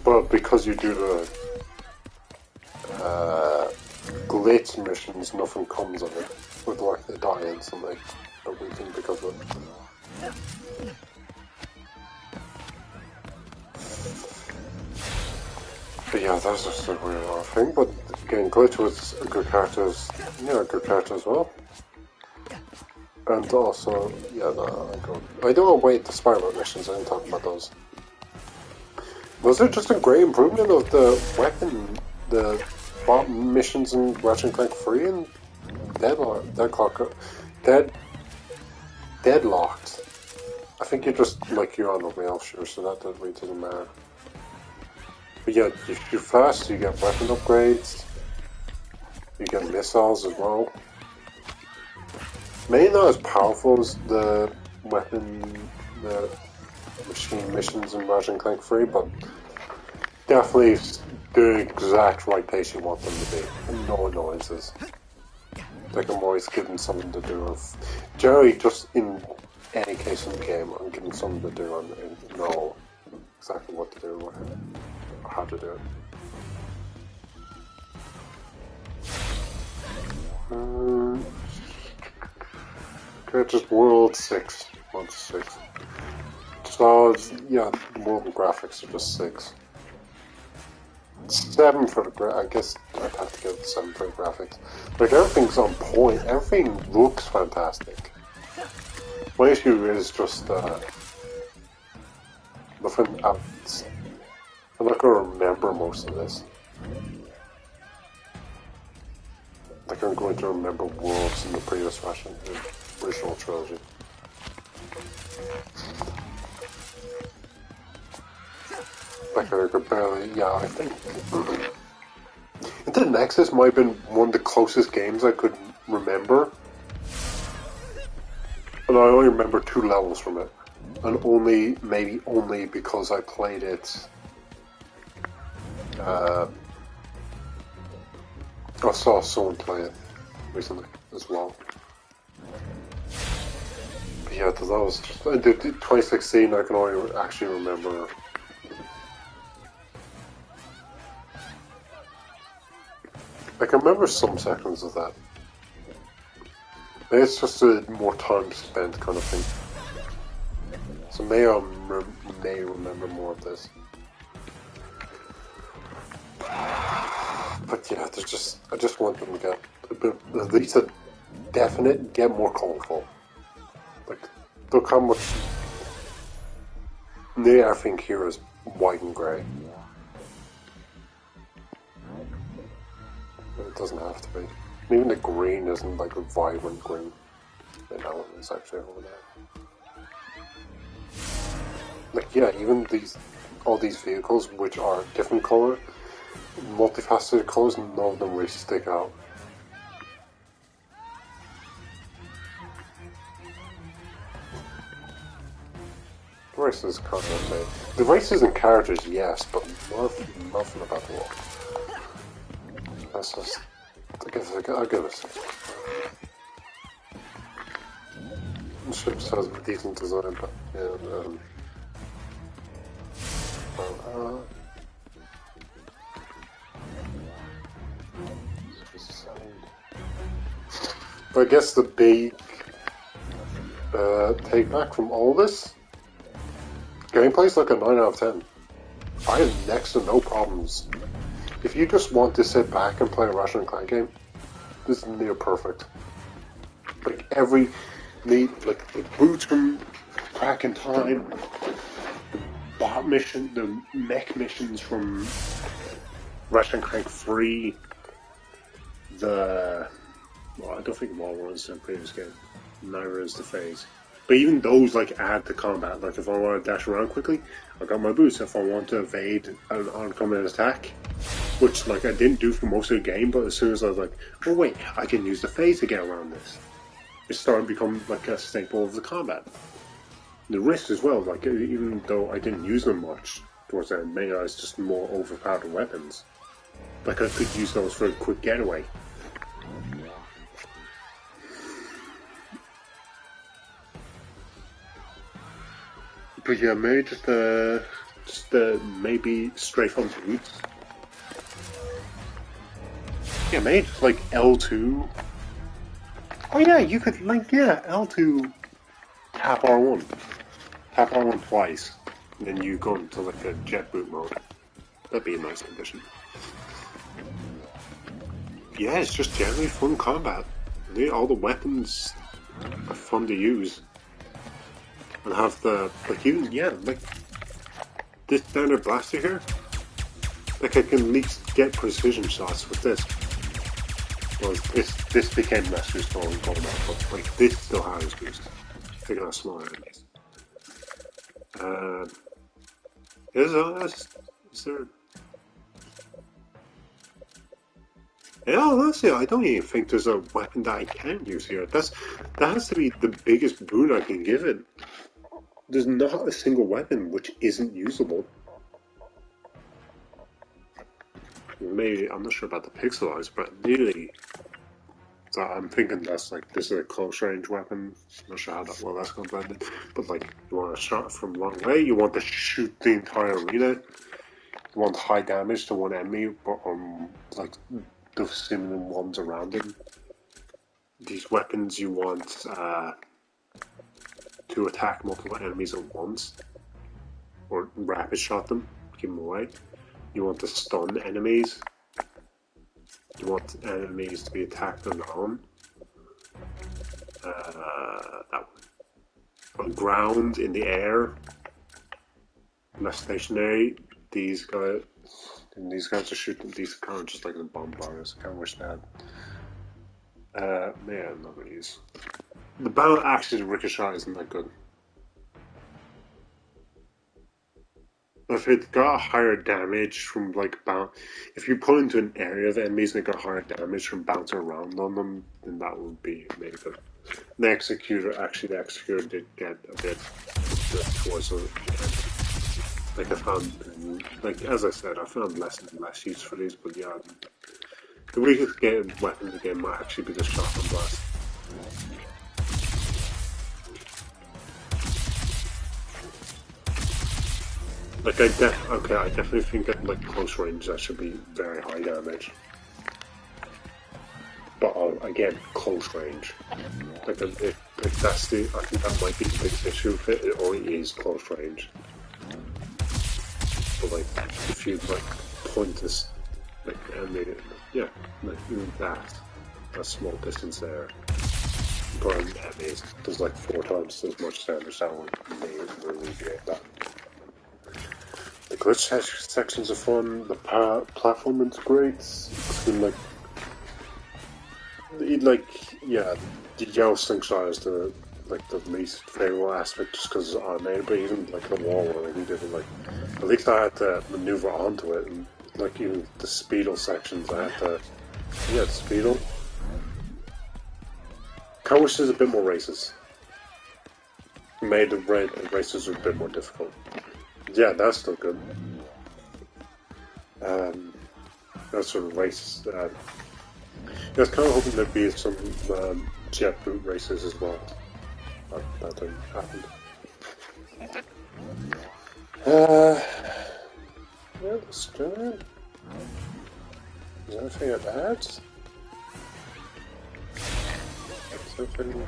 But because you do the glitch missions, nothing comes of it. With like the die-ins and like a weekend because of it. But yeah, that's just a weird little thing. But again, Glitch was a good character, a good character as well. And also, yeah, no, I don't wait the Spider-Man missions. I didn't talk about those. Was there just a great improvement of the weapon, the bot missions in Ratchet Clank 3 and Deadlocked? I think you're just like you're on a rail shooter, so that really doesn't matter. But yeah, you shoot fast, you get weapon upgrades, you get missiles as well. Maybe not as powerful as the machine missions in Ratchet Clank 3, but definitely the exact right pace you want them to be. No annoyances. Like I'm always giving something to do. Generally, just in any case in the game, I'm giving something to do and know exactly what to do or how to do it. Okay, just World 6. World 6. So, yeah, the world graphics are just 6. 7 for the I guess I'd have to give it 7 for the graphics. Like, everything's on point. Everything looks fantastic. My issue is just, nothing else. I'm not going to remember most of this. Like, I'm going to remember worlds in the previous original trilogy. Like, I could barely, yeah, I think. Into the Nexus might have been one of the closest games I could remember. And I only remember 2 levels from it. And maybe only because I played it. I saw someone play it recently as well. But yeah, that was just, 2016. I can only actually remember. I can remember some seconds of that. Maybe it's just a more time spent kind of thing. So maybe I may remember more of this. But yeah, there's just I just want them to get a bit, at least a definite, get more colorful. Like, look how much. I think here is white and grey. It doesn't have to be. Even the green isn't like a vibrant green. You know, it's actually over there. Like, yeah, even all these vehicles, which are different color, multifaceted colors, none of them really stick out. The races kind of made. The races and characters, yes, but nothing about the world. That's just. I'll give it a 6. The ship has a decent design, but yeah. But I guess the big take back from all this, gameplay's like a 9 out of 10. I have next to no problems. If you just want to sit back and play a Ratchet Clank game, this is near perfect. Like like the boots from Crack in Time, the bot mission, the mech missions from Ratchet Clank 3, well, I don't think Wall was in the previous game. Neither is the phase. But even those like add to combat. Like if I want to dash around quickly, I got my boots. If I want to evade an oncoming attack, which like I didn't do for most of the game, but as soon as I was like, oh wait, I can use the phase to get around this, it started to become like a staple of the combat. The wrist as well, like even though I didn't use them much towards the end, maybe I was just more overpowered weapons. Like I could use those for a quick getaway. But yeah, maybe just maybe straight from the roots. Yeah, maybe just like L2. Oh yeah, you could like L2. tap R1. Tap R1 twice, and then you go into like a jet boot mode. That'd be a nice addition. Yeah, it's just generally fun combat. All the weapons are fun to use. And have the, like, even, yeah, like, this standard blaster here, like, I can at least get precision shots with this. Well, this became less useful in combat, but, like, this still has use. Taking out smaller enemies. Is there... Yeah, honestly, I don't even think there's a weapon that I can use here. That has to be the biggest boon I can give it. There's not a single weapon which isn't usable. Maybe, I'm not sure about the pixelized, but really, so I'm thinking that's like, this is a close range weapon. I'm not sure how that, well that's going to blend it. But like, you want to shot from a long way, you want to shoot the entire arena, you want high damage to one enemy, but like, the similar ones around him. These weapons you want to attack multiple enemies at once, or rapid shot them, keep them away. You want to stun enemies. You want enemies to be attacked on their own. That one. On ground, in the air, less stationary. These guys are shooting. These are kind of just like the bomb bars. I kind of wish they had. Man, I'm not gonna use. The battle actually, the ricochet isn't that good. If it got higher damage from like if you put into an area of enemies and it got higher damage from bouncing around on them, then that would be maybe good. The executor did get a bit good towards the end. Like I found, like as I said, I found less and less use for these, but yeah, the weakest weapon in the game might actually be the shotgun blast. Like I definitely think at like close range that should be very high damage. But again, close range. Like that's I think that might be the biggest issue with it. It only is close range. But like if you like point this like that small distance there, burn enemies does like 4 times as much damage. That would alleviate that. The glitch sections are fun. The platforming's great. It's been the yellow slingshot is the least favorable aspect just because it's automated. But even like the wall where he did it, like at least I had to maneuver onto it, and like even the speedle sections I had to the speedle. I wish there's a bit more races. Made the races a bit more difficult. Yeah, that's still good. That's sort of race. I was kind of hoping there'd be some jet boot races as well. But that didn't happen. Yeah, that's good. Is there anything at that? Something.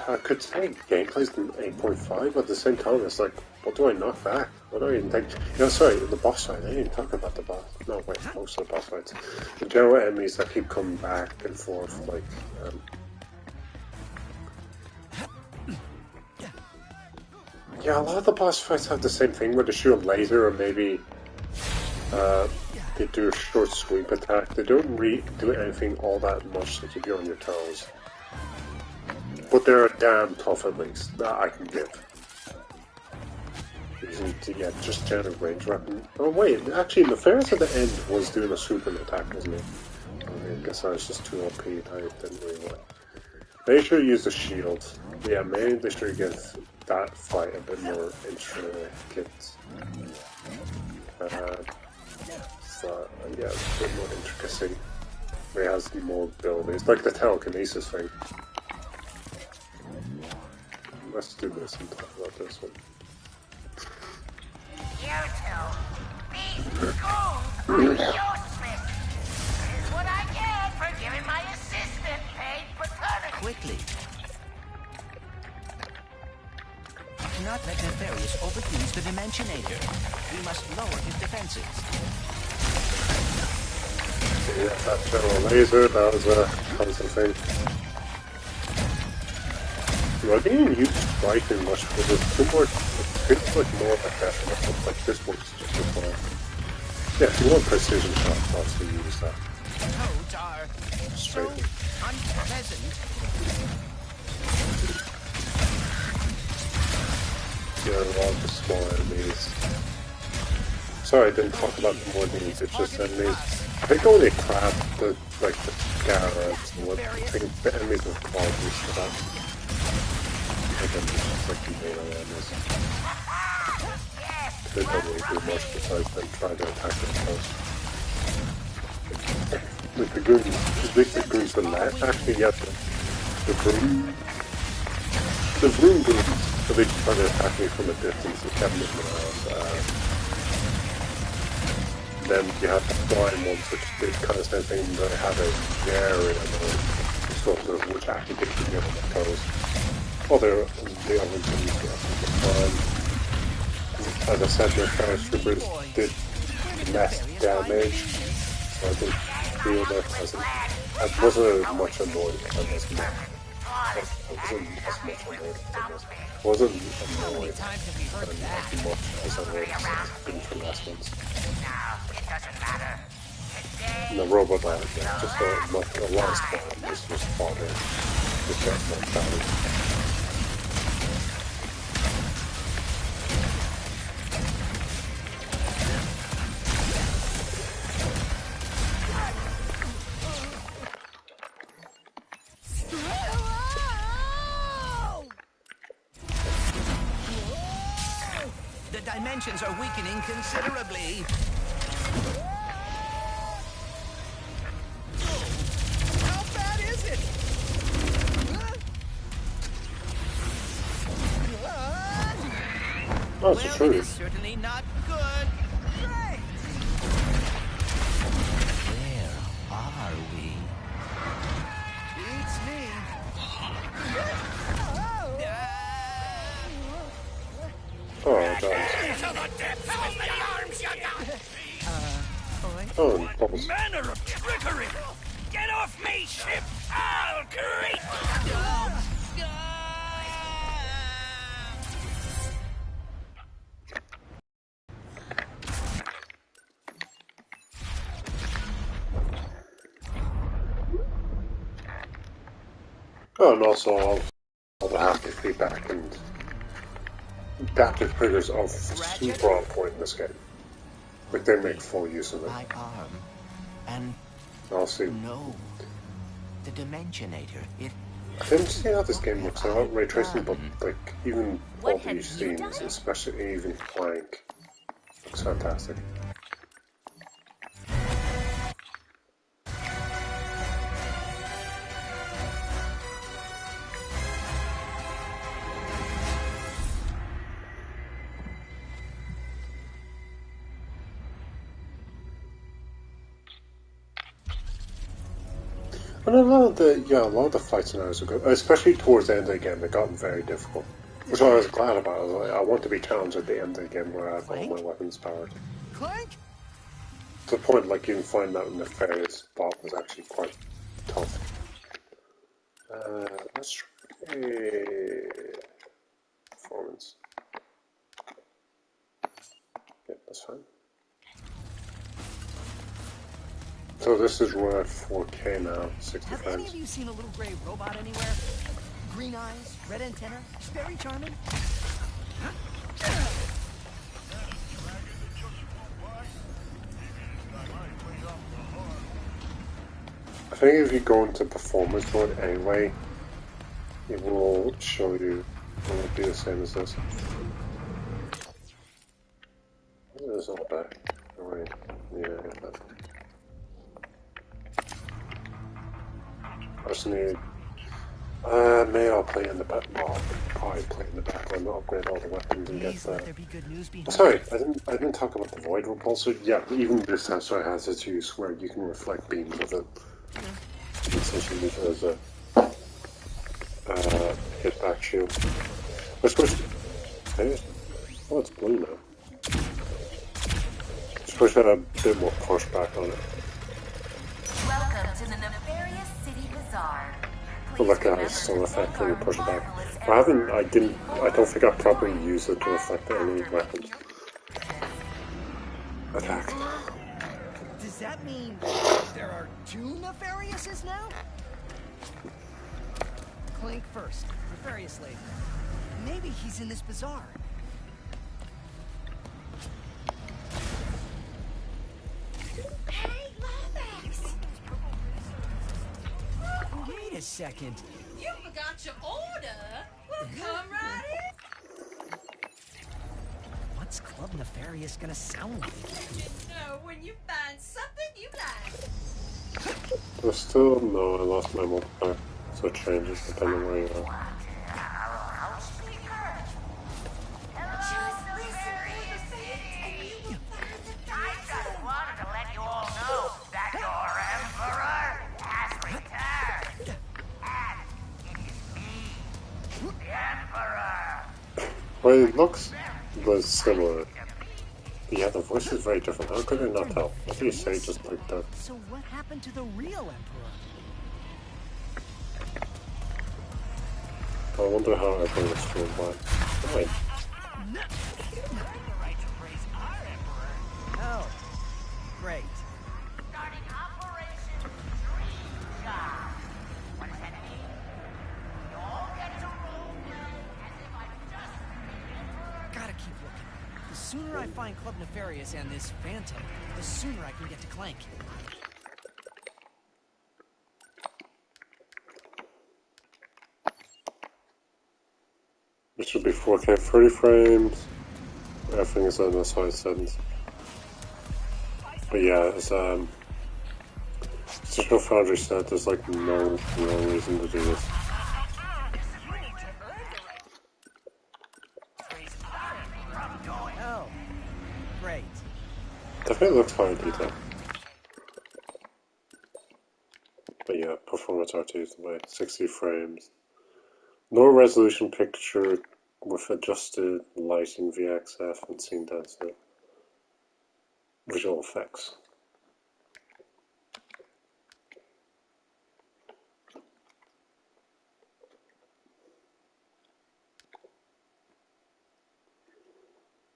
I could say gameplay's 8.5, but at the same time, it's like, what do I knock back? What do I even think? Sorry, the boss fight. I didn't even talk about the boss. No, wait, most of the boss fights. The general enemies that keep coming back and forth, like, yeah, a lot of the boss fights have the same thing where they shoot a laser or maybe they do a short sweep attack. They don't really do anything all that much to keep you on your toes. But they're damn tough at least. That I can give. Yeah, just general range weapon. Oh wait, actually Nefarious at the end was doing a swooping attack, wasn't he? I guess I was just too OP, I didn't really want. Make sure you use the shield. Yeah, maybe sure you give that fight a bit more intricate. So, yeah, a bit more intricacy. Where he has more abilities, like the telekinesis thing. Let's do this and talk about this one. You two, these schools are useless! Nefarious overused the Dimensionator. We must lower his defenses. Yeah, that general laser, that was the thing. I didn't use striking much because it's too much. It's like more of a detriment, but like this works just as well. Yeah, if you want precision shots, obviously use that. Toads are so unpleasant. Yeah, a lot of the small enemies. Sorry, I didn't talk about the more enemies, it's just enemies. I think only crab, the scarabs, and what I think the enemies with qualities for that. I think it's just like the main enemies. They don't really do much besides them trying to attack themselves. Like the goons, at least the goons the left, actually, yes, the broom goons, so they try to attack me from a distance and kept moving around. Then you have the flying ones, which did kind of same thing, but they have a very annoying sort of which actually gets you on the toes. Oh, they only can use as I said, the Nefarious troopers did less damage, so I didn't feel that I wasn't as much annoyed as Mac. I wasn't annoyed as much as I was in for last ones. And the robot lad, just the last one was just fodder. Just getting more value. The dimensions are weakening considerably. How bad is it? Oh, it's the truth. It is certainly not good. Right. Where are we? It's me. Oh, guys. Oh, bubbles. Manner of trickery! Get off me, ship! I'll create. Oh, and also all the haptic feedback and adaptive triggers are super on point in this game. Like, they make full use of it. My arm. And I'll see. no. The Dimensionator. It I didn't see how this game looks without ray tracing, but like even all these scenes, especially even Clank, looks fantastic. And a lot of the fight scenarios are good, especially towards the end of the game. They got very difficult, which I was glad about. I was like, I want to be challenged at the end of the game where I have all my weapons powered. Clank? To the point, like, you can find that Nefarious bot was actually quite tough. Let's try performance. Yeah, that's fine. So this is we're at 4K now, 60 Have frames. any of you seen a little gray robot anywhere? Green eyes, red antenna, very charming. I think if you go into performance mode anyway, it will show you, it will be the same as this. This is not bad. Alright, yeah, I get that. I just need. Maybe I'll play in the back. Well, probably play in the background, upgrade all the weapons and get the. Sorry, I didn't talk about the void repulsor. Yeah, even this sensor has its use where you can reflect beams with it. You can essentially use it as a hit back shield. Which was. Oh, it's blue now. Just wish I had a bit more pushback on it. Welcome to the Nefarious City Bazaar. I like to have some effect when you push it back. I don't think I properly used it to affect any weapons. Attack. Does that mean there are two Nefariouses now? Clank first, Nefarious later. Maybe he's in this bazaar. Hey, Lombax! Wait a second. You forgot your order? Well, come right in. What's Club Nefarious gonna sound like? You know when you find something you like. There's still no, I lost my multiplier, so it changes depending where you are. Well, it looks similar. But yeah, the voice is very different. How could I not tell? What do you say just like that? So what happened to the real Emperor? I wonder how everyone was feeling by. Wait. Oh, great. Gotta keep looking. The sooner I find Club Nefarious and this Phantom, the sooner I can get to Clank. It should be 4K 30 frames. Everything is on this high settings. But yeah, as Digital Foundry said, there's like no real reason to do this. Oh, great. Definitely looks high detail. But yeah, performance RT is the way. 60 frames. Low resolution picture with adjusted lighting VXF and scene density. Visual effects.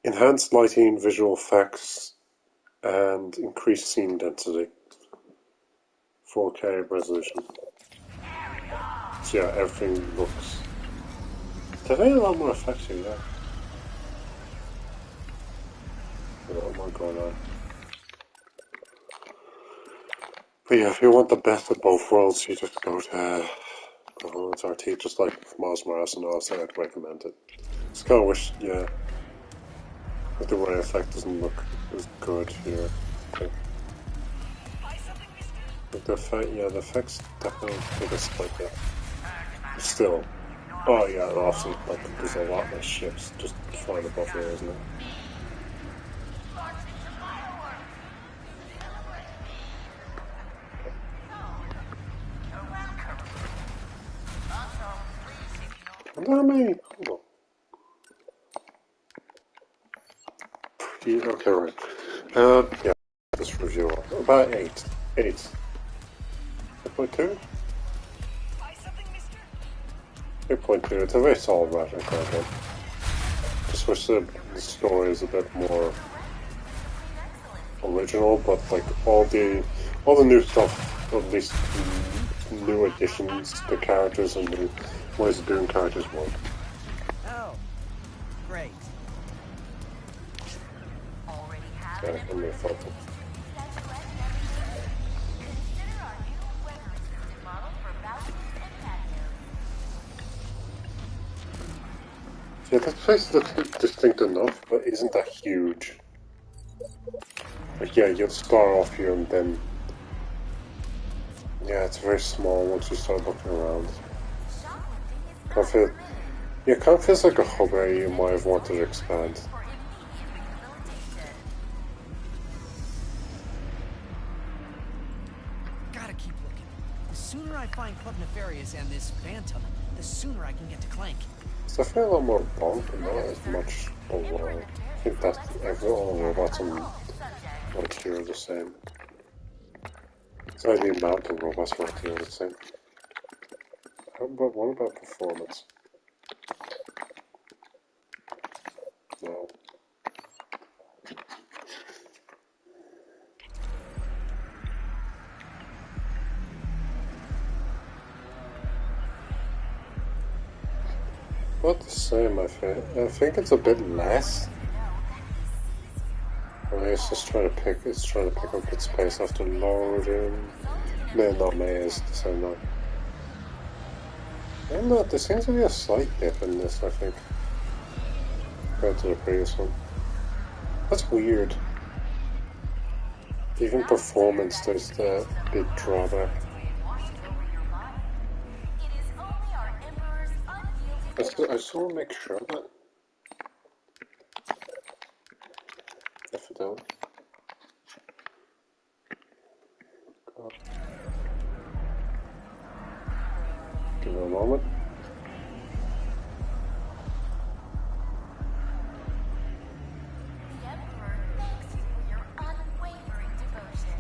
Enhanced lighting, visual effects, and increased scene density. 4K resolution. So yeah, everything looks definitely a lot more effective, yeah. A lot more going on. But yeah, if you want the best of both worlds, you just go to Performance RT, just like Miles Morales and all, so I'd recommend it. Just kinda wish, yeah, like the ray effect doesn't look as good here. Okay. Like the effect, yeah, the effects definitely take a split there. But still, oh yeah, obviously, like, there's a lot less ships just flying above here, isn't it? I wonder how many, hold on. Okay, right. Yeah, this review, about 8. 8.2? 8.2, it's a very solid Ratchet Clank game. Just wish the story is a bit more original, but like all the new stuff, at least new additions to characters and new ways of doing characters work. Oh, great. Yeah, I'm really thoughtful. Yeah, this place looks distinct enough, but isn't that huge. Like, yeah, you'll start off here and then... Yeah, it's very small once you start looking around. Kind of feels like a hub area you might have wanted to expand. Gotta keep looking. The sooner I find Club Nefarious and this Phantom, the sooner I can get to Clank. It's definitely a lot more bump and not as much below. I think that all robots on right here are the same. So the amount of robots right here are the same. But what about performance? No. About the same, I think. I think it's a bit less. It's just trying to pick up its space after loading. No, not May is the same now. And no, there seems to be a slight dip in this, I think, compared to the previous one. That's weird. Even performance, there's the big drawback. I just want to make sure of that. If I don't. God. Give it a moment. The Emperor thanks you for your unwavering devotion.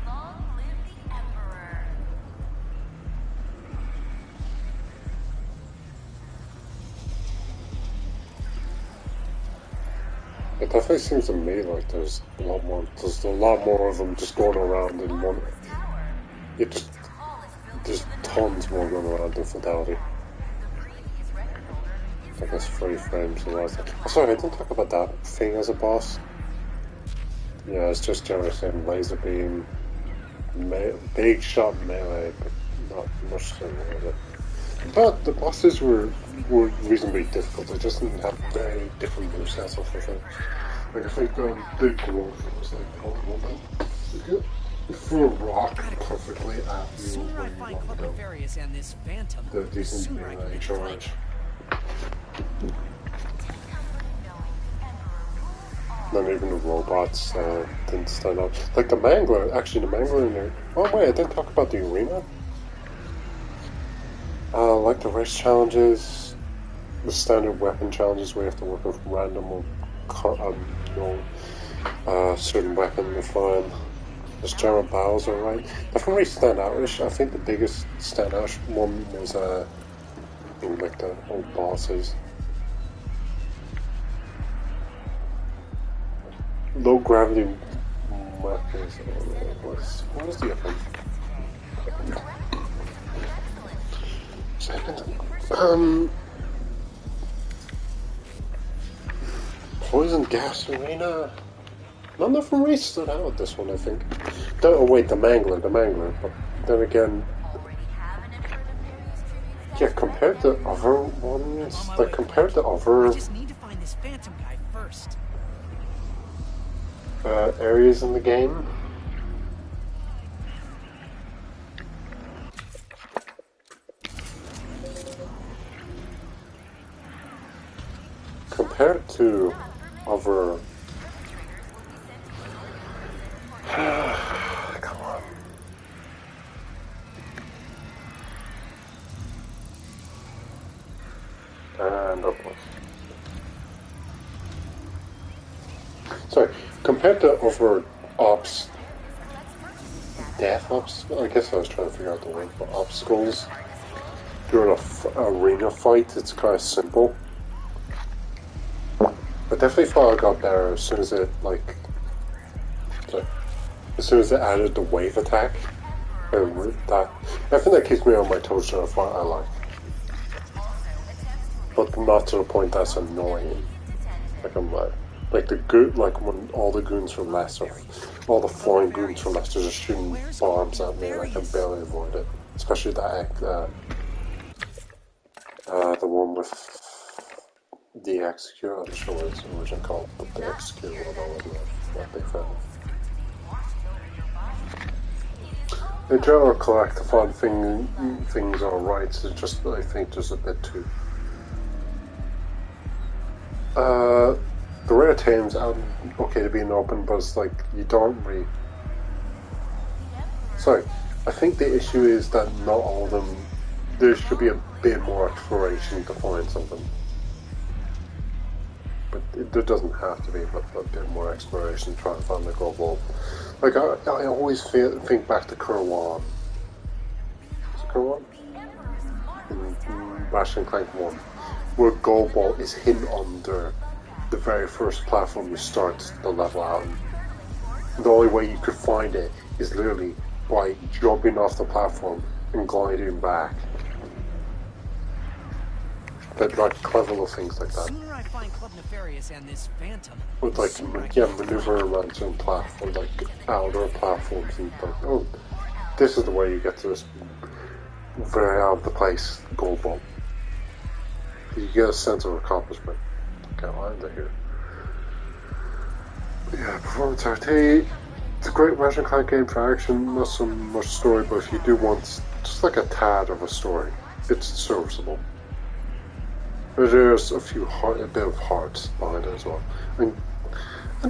Long live the Emperor. It definitely seems to me like there's a lot more of them just going around in one. There's tons more going around in Fidelity. I guess 3 frames and all that. Oh, sorry, I didn't talk about that thing as a boss. Yeah, it's just generally saying laser beam, big shot melee, but not much to with it. But the bosses were reasonably difficult. They just didn't have very different movesets or something. Like I think the growth was like, oh man, you threw a rock perfectly at you. Sooner I find Club Nefarious and this Phantom, the decent sooner I can get charge. Not even the robots didn't stand out. Like the Mangler, actually the Mangler in there. Oh wait, I didn't talk about the arena. Like the race challenges, the standard weapon challenges where you have to work with random or certain weapon to find. There's general battles, alright. Nothing really stand out-ish. I think the biggest standout one was like the old bosses. Low gravity weapons. What is the other one? Poison gas arena. Nothing really stood out with this one, I think. Oh wait, the Mangler. But then again, yeah, compared to other ones, like compared to other. I just need to find this Phantom guy first. Areas in the game. Compared to other... Come on. And upwards. Sorry, compared to other ops, death ops, I guess I was trying to figure out the word for obstacles. During an arena fight, it's kind of simple. I definitely thought I got better as soon as it, as soon as it added the wave attack. That, I think that keeps me on my toes during a fight I like. But not to the point that's annoying. Like the goon, like when all the goons from Leicester, all the flying goons from Leicester just shooting bombs at me and I can barely avoid it. Especially that, the one with the Execute, I'm not sure what it's originally called, but the Execute one I wasn't that big fan of. In general, collectathon things are right, it's just I think there's a bit too... the rare teams are okay to be open, but it's like, you don't really... Sorry, I think the issue is that not all of them... There should be a bit more exploration to find something. but there doesn't have to be, but a bit more exploration trying to find the gold ball. Like, I always think back to Kerwan. Is it Kerwan? In Ratchet Clank 1, where gold ball is hidden under the very first platform you start the level out on. The only way you could find it is literally by jumping off the platform and gliding back. But like clever little things like that. The sooner I find Club Nefarious and this Phantom, With like maneuver around some platform, like outer platforms, and like, oh, this is the way you get to this very out of the place gold ball. You get a sense of accomplishment. Okay, I'll end it here. Yeah, performance RT. It's a great Ratchet Clank game for action, not so much story, but if you do want just like a tad of a story, it's serviceable. There's a bit of heart behind it as well. And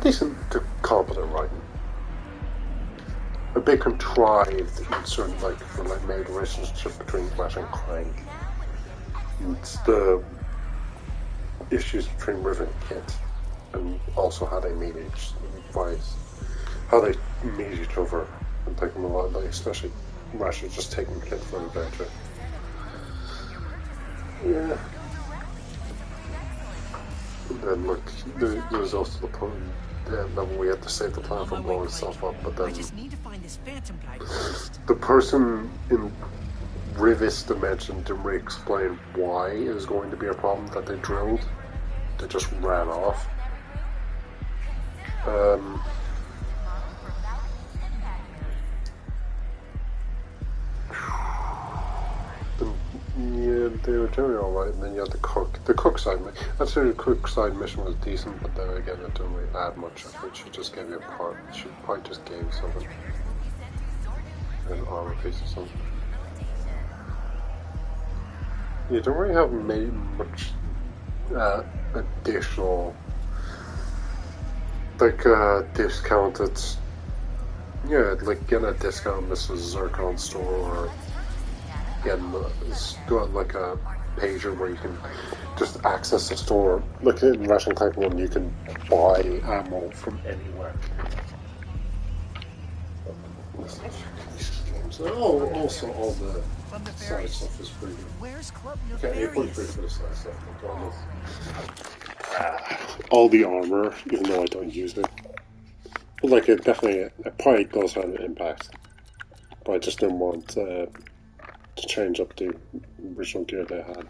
decent to competent writing. A bit contrived in certain made relationship between Ratchet and Clank. It's the issues between Rivet and Kit, and also how they meet each other and take them a lot, like especially Ratchet just taking Kit for an adventure. Yeah. And then look, there's also the point level we had to save the planet from blowing itself up, but then I just need to find this Phantom guy first. the person in Rivet's dimension didn't really explain why it was going to be a problem that they drilled. They just ran off. Yeah, they were generally alright, and then you had the cook side mission. I'd say the cook side mission was decent, but then again it didn't really add much. I think she just gave you a part. She probably just gave you something. An armor piece or something. You don't really have much additional, discounted. Yeah, like getting a discount on Mrs. Zircon store, or getting like a pager where you can just access the store. Like in Ratchet Clank 1, you can buy ammo from anywhere. Oh, also all the side stuff is pretty good. Where's Club Okay, 8.3 for the side stuff. All the armor, even though I don't use it. But like it probably does have an impact. But I just didn't want to change up the original gear they had.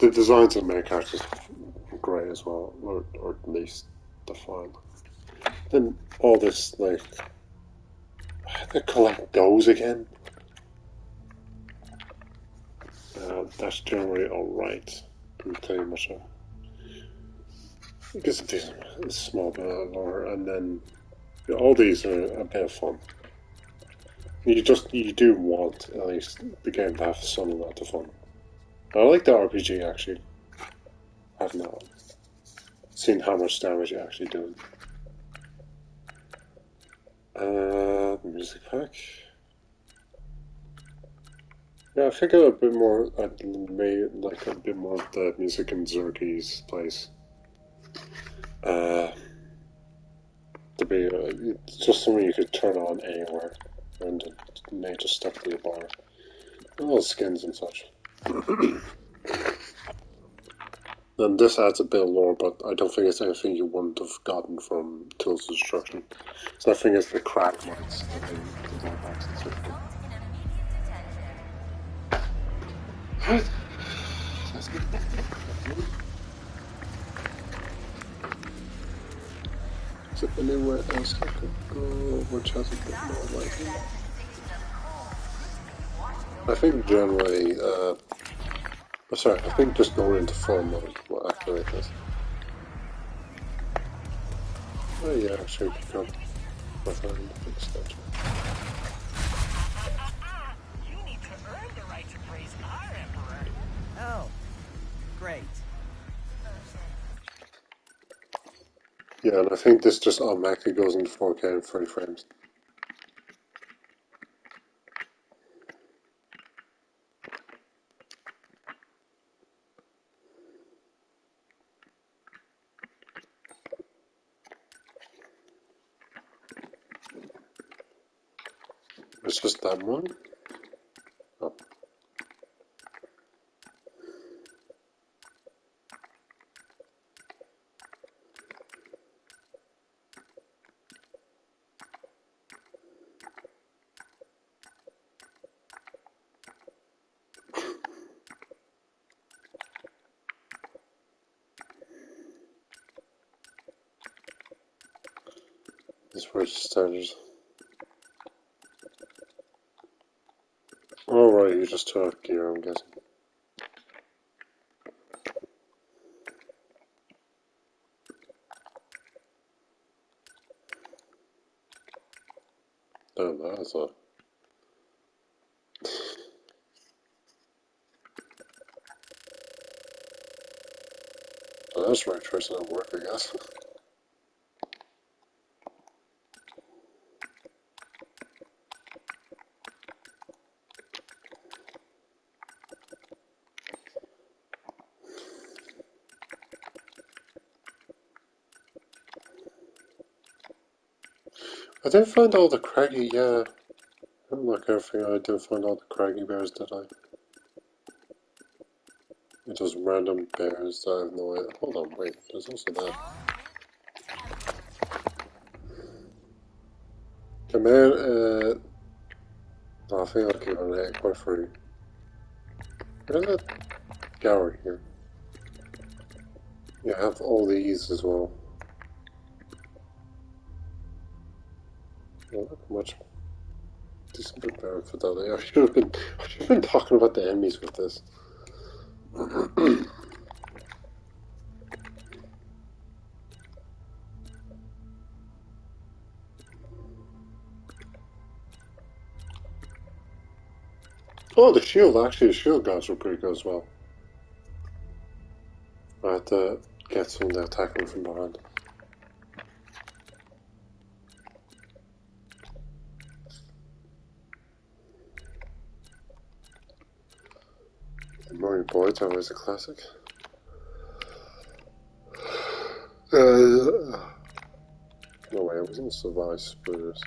The designs of the main characters are great as well, or at least defined. Then all this, like, I had to collect those again. That's generally alright. Can tell you much of. It gets a decent, small bit of lore, and then all these are a bit of fun. You do want at least the game to have some amount of fun. I like the RPG actually. I've not seen how much damage you actually do. Music pack. Yeah, I think a bit more. I'd like a bit more of the music in Zergy's place. To be it's just something you could turn on anywhere, and it may just stuck to your bar. All skins and such. And this adds a bit of lore, but I don't think it's anything you wouldn't have gotten from Tools of Destruction. So I think it's the crack mods that they designed back specifically. Right. Let's get back to it. Is there anywhere else I could go which has a bit more lighting? I think generally, I think just going into fun mode will activate this. Oh yeah, actually we can find the extension. You need to earn the right to praise our Emperor. Oh, great. Yeah, and I think this just automatically goes into 4K and 30 frames. It's just that one? Oh. This is where it started. Oh right, you just took gear, I'm guessing. Oh, that's a... Oh, that's right choice at work, I guess. I didn't find all the craggy, yeah. I don't like everything, I didn't find all the craggy bears, did I? It was random bears, I have no idea. Hold on, wait, there's also that. Come here, oh, I think I'll keep an egg quite free. Where's that gallery here? Yeah, I have all these as well. Well, look how much decent bit better for that. I should have been talking about the enemies with this. Oh, the shield, actually, the shield guys were pretty good as well. I had to get some to attack them from behind. The Murray Boyd's always a classic. No way, it wasn't Survive Splitters.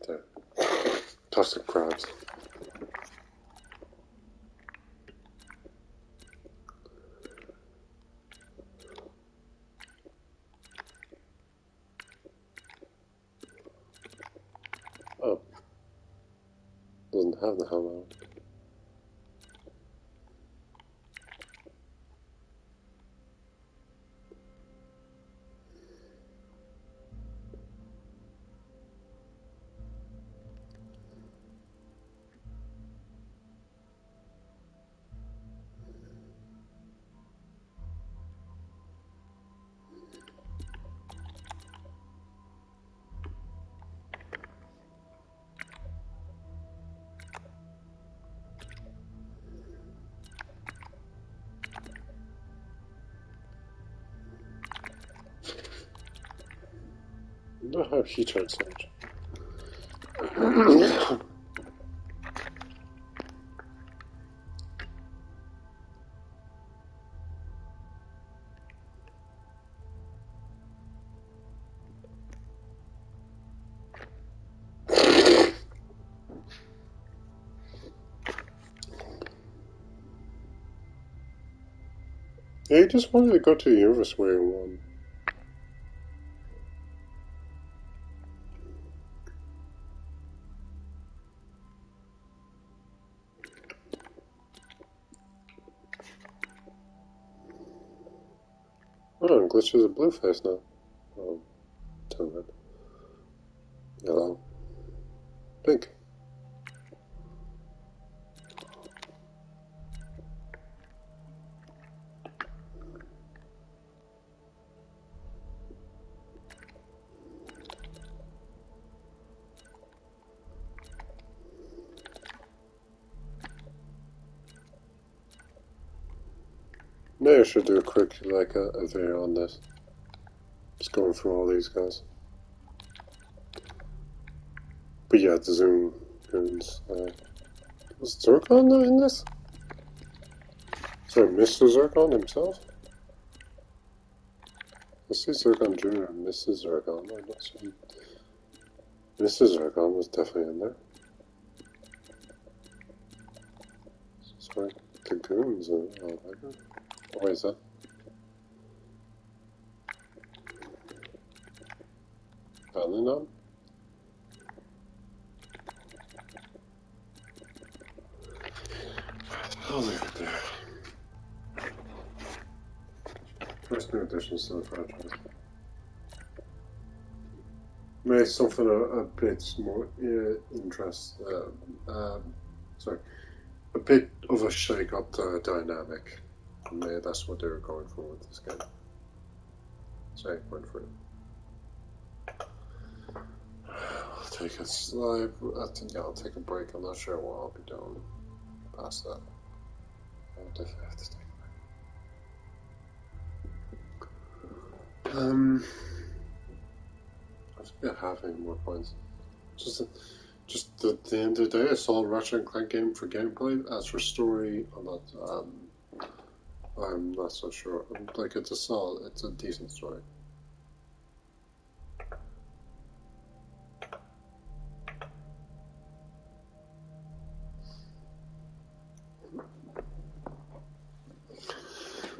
There. Toss the crabs. Oh. Doesn't have the helmet. I don't know how he tried so much. Yeah, he just wanted to go to the universe where he won. Oh, Glitch is a blue face now. Oh, turn red. Yellow. Pink. Maybe I should do a quick, like, a video on this. Just going through all these guys. But yeah, the zoom goons. Was Zircon in this? Sorry, Mr. Zircon himself? I see Zircon Jr. and Mrs. Zircon. I'm not sure. Mrs. Zircon was definitely in there. Sorry, the goons are all there. Why is that? Apparently not. I'll leave it there. First new additions to the franchise. Maybe something a bit more sorry, a bit of a shake-up to dynamic. Maybe that's what they were going for with this game. So I went for it. I'll take a slide. Yeah, I'll take a break. I'm not sure what I'll be doing past that. I'll definitely have to take a break. I don't have any more points. Just at the end of the day, I saw a Ratchet Clank game for gameplay. As for story, I'm not so sure. Like it's a decent story.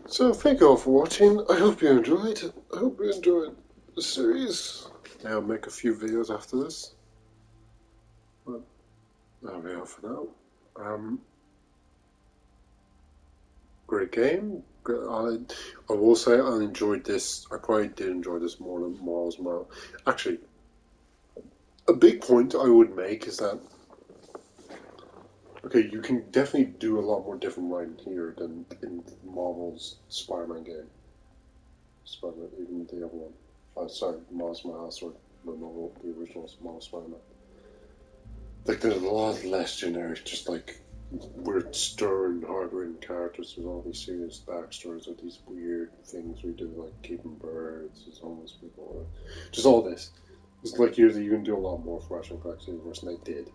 So thank you all for watching. I hope you enjoyed. I hope you enjoyed the series. I'll make a few videos after this. But that'll be all for now. Great game. I will say I enjoyed this. I probably did enjoy this more than Miles Morales. Actually, a big point I would make is that okay, you can definitely do a lot more different writing here than in Marvel's Spider-Man game. Spider-Man, even the other one. Sorry, Miles Morales or the original Miles Spider-Man. Like, there's a lot less generic, just like weird, stern, hard-written characters with all these serious backstories or these weird things we do, like keeping birds as homeless people. Just all this. It's like you can do a lot more for Ratchet Clank universe than they did.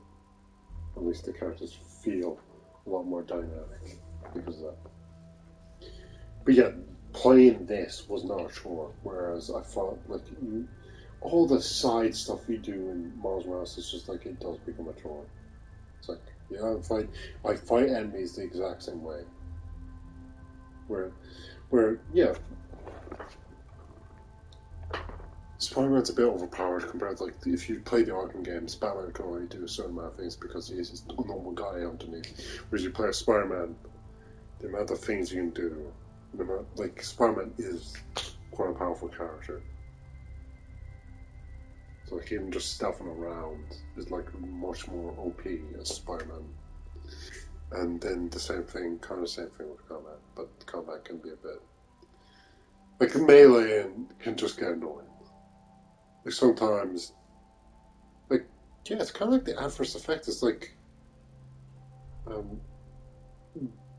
At least the characters feel a lot more dynamic because of that. But yeah, playing this was not a chore, whereas I thought, like, all the side stuff you do in Miles Morales is just like, it does become a chore. It's like, yeah, I fight enemies the exact same way. Where yeah, Spider-Man's a bit overpowered compared to, like, if you play the Arkham games, Batman can only do a certain amount of things because he's just a normal guy underneath. Whereas you play a Spider-Man, the amount of things you can do, like, Spider-Man is quite a powerful character. So, like, even just stealthing around is, like, much more OP as Spider-Man. And then the same thing with combat, but combat can be a bit... Like, melee can just get annoying. Like, sometimes, like, yeah, it's kind of like the adverse effect. It's like,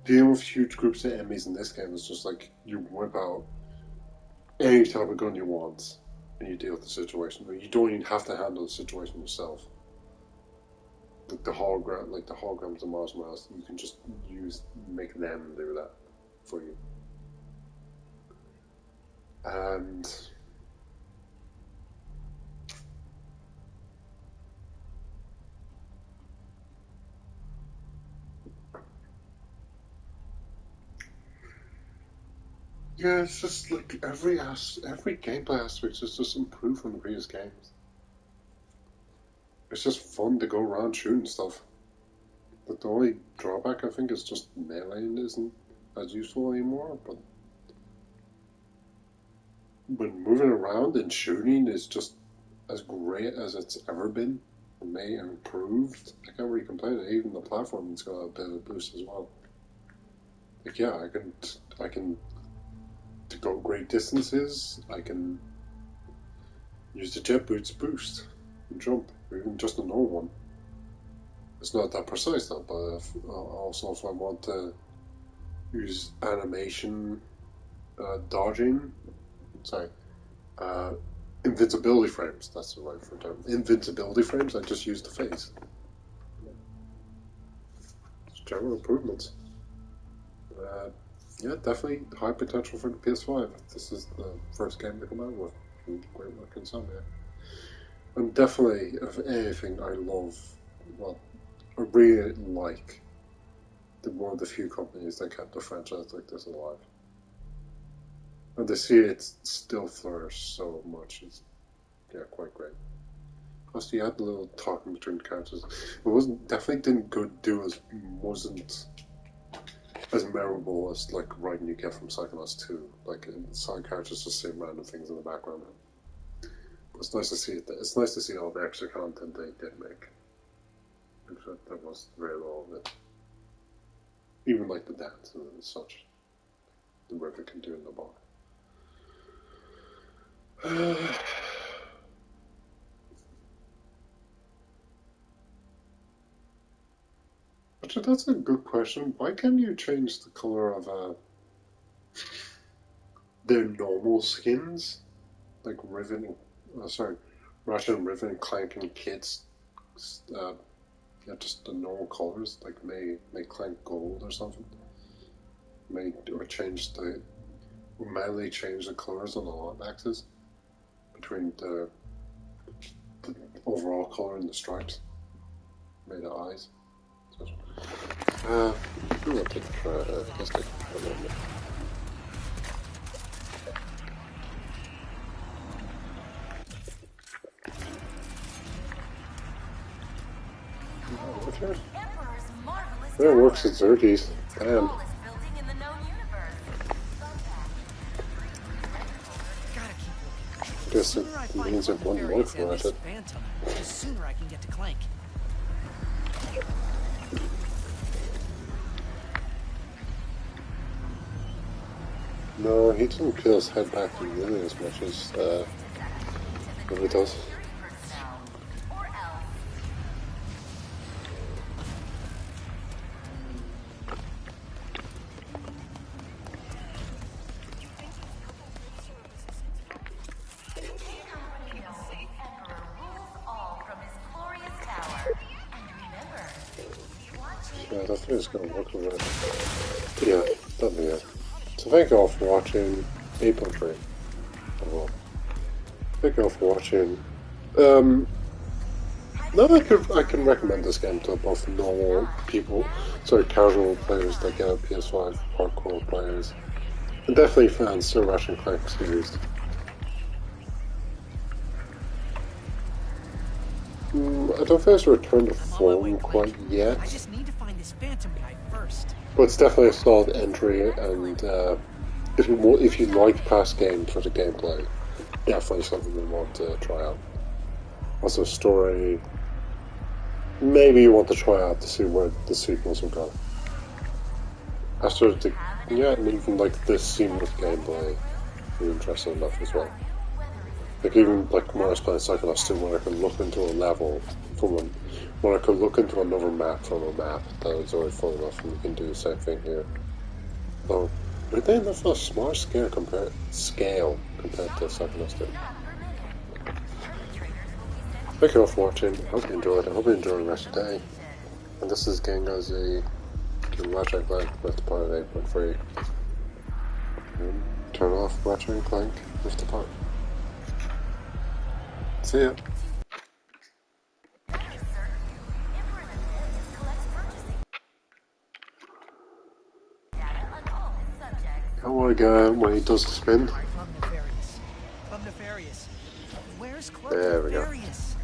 dealing with huge groups of enemies in this game is just like, you whip out any type of gun you want, and you deal with the situation. You don't even have to handle the situation yourself. Like the holograms of Miles Morales, you can just make them do that for you. And... yeah, it's just like every gameplay aspect is just improved from the previous games. It's just fun to go around shooting stuff. But the only drawback, I think, is just meleeing isn't as useful anymore. But when moving around and shooting is just as great as it's ever been, and may improved, I can't really complain. Even the platforming's got a bit of a boost as well. Like, yeah, I can to go great distances, I can use the jet boots boost and jump, or even just a normal one. It's not that precise though, but also if I want to use animation dodging, invincibility frames, that's the right term. Invincibility frames, I just use the face. general improvements. Yeah, definitely high potential for the PS5. This is the first game to come out with great work Insomnia. And definitely, of anything, I love, well, I really like one of the few companies that kept a franchise like this alive. And to see it still flourish so much is, yeah, quite great. Plus, you had the little talking between characters. It definitely wasn't as memorable as like writing you get from Psychonauts 2. Like side characters just saying random things in the background. But it's nice to see it. It's nice to see all the extra content they did make. In fact, there was very little of it. Even like the dance and such. The work it can do in the bar. Actually, that's a good question. Why can't you change the color of their normal skins? Like Riven, Ratchet and Riven, Clank and Kid's, yeah, just the normal colors. Like make Clank gold or something. Manually change the colors on the lock axis between the overall color and the stripes. Made the eyes. I'm gonna take let's take a moment. It works at Xerxes. Damn. I guess it means it wouldn't work for Ratchet. The sooner I can get to Clank. No, he doesn't kill his head back nearly as much as Ruby does. Yeah, that thing is going to work over there. Yeah, that'll be it. So thank you all for watching April Train. Well, thank you all for watching. Now I can recommend this game to both normal people, casual players that get a PS5, hardcore players, and definitely fans of the Ratchet Clank series. I don't think it's returned to form quite yet. I just need to find this Phantom guy first. But it's definitely a solid entry, and if you like past games for the gameplay, definitely something you want to try out. Also, story, maybe you want to try out to see where the sequels will go. And even like this seamless gameplay is interesting enough as well. Like even like when I was playing Psychonauts 2, when I could look into a level when I could look into another map from a map, that was already fun enough, and you can do the same thing here. Though, weirdly enough, a smaller scale compared to Psychonauts 2. Thank you all for watching. I hope you enjoyed. I hope you enjoy the rest of the day. And this is Gang as a Ratchet Clank with part 8.3. And turn off Ratchet Clank with the part. See ya. Oh my god, when he does the spin. Club Nefarious. Where's Club There we go. Nefarious?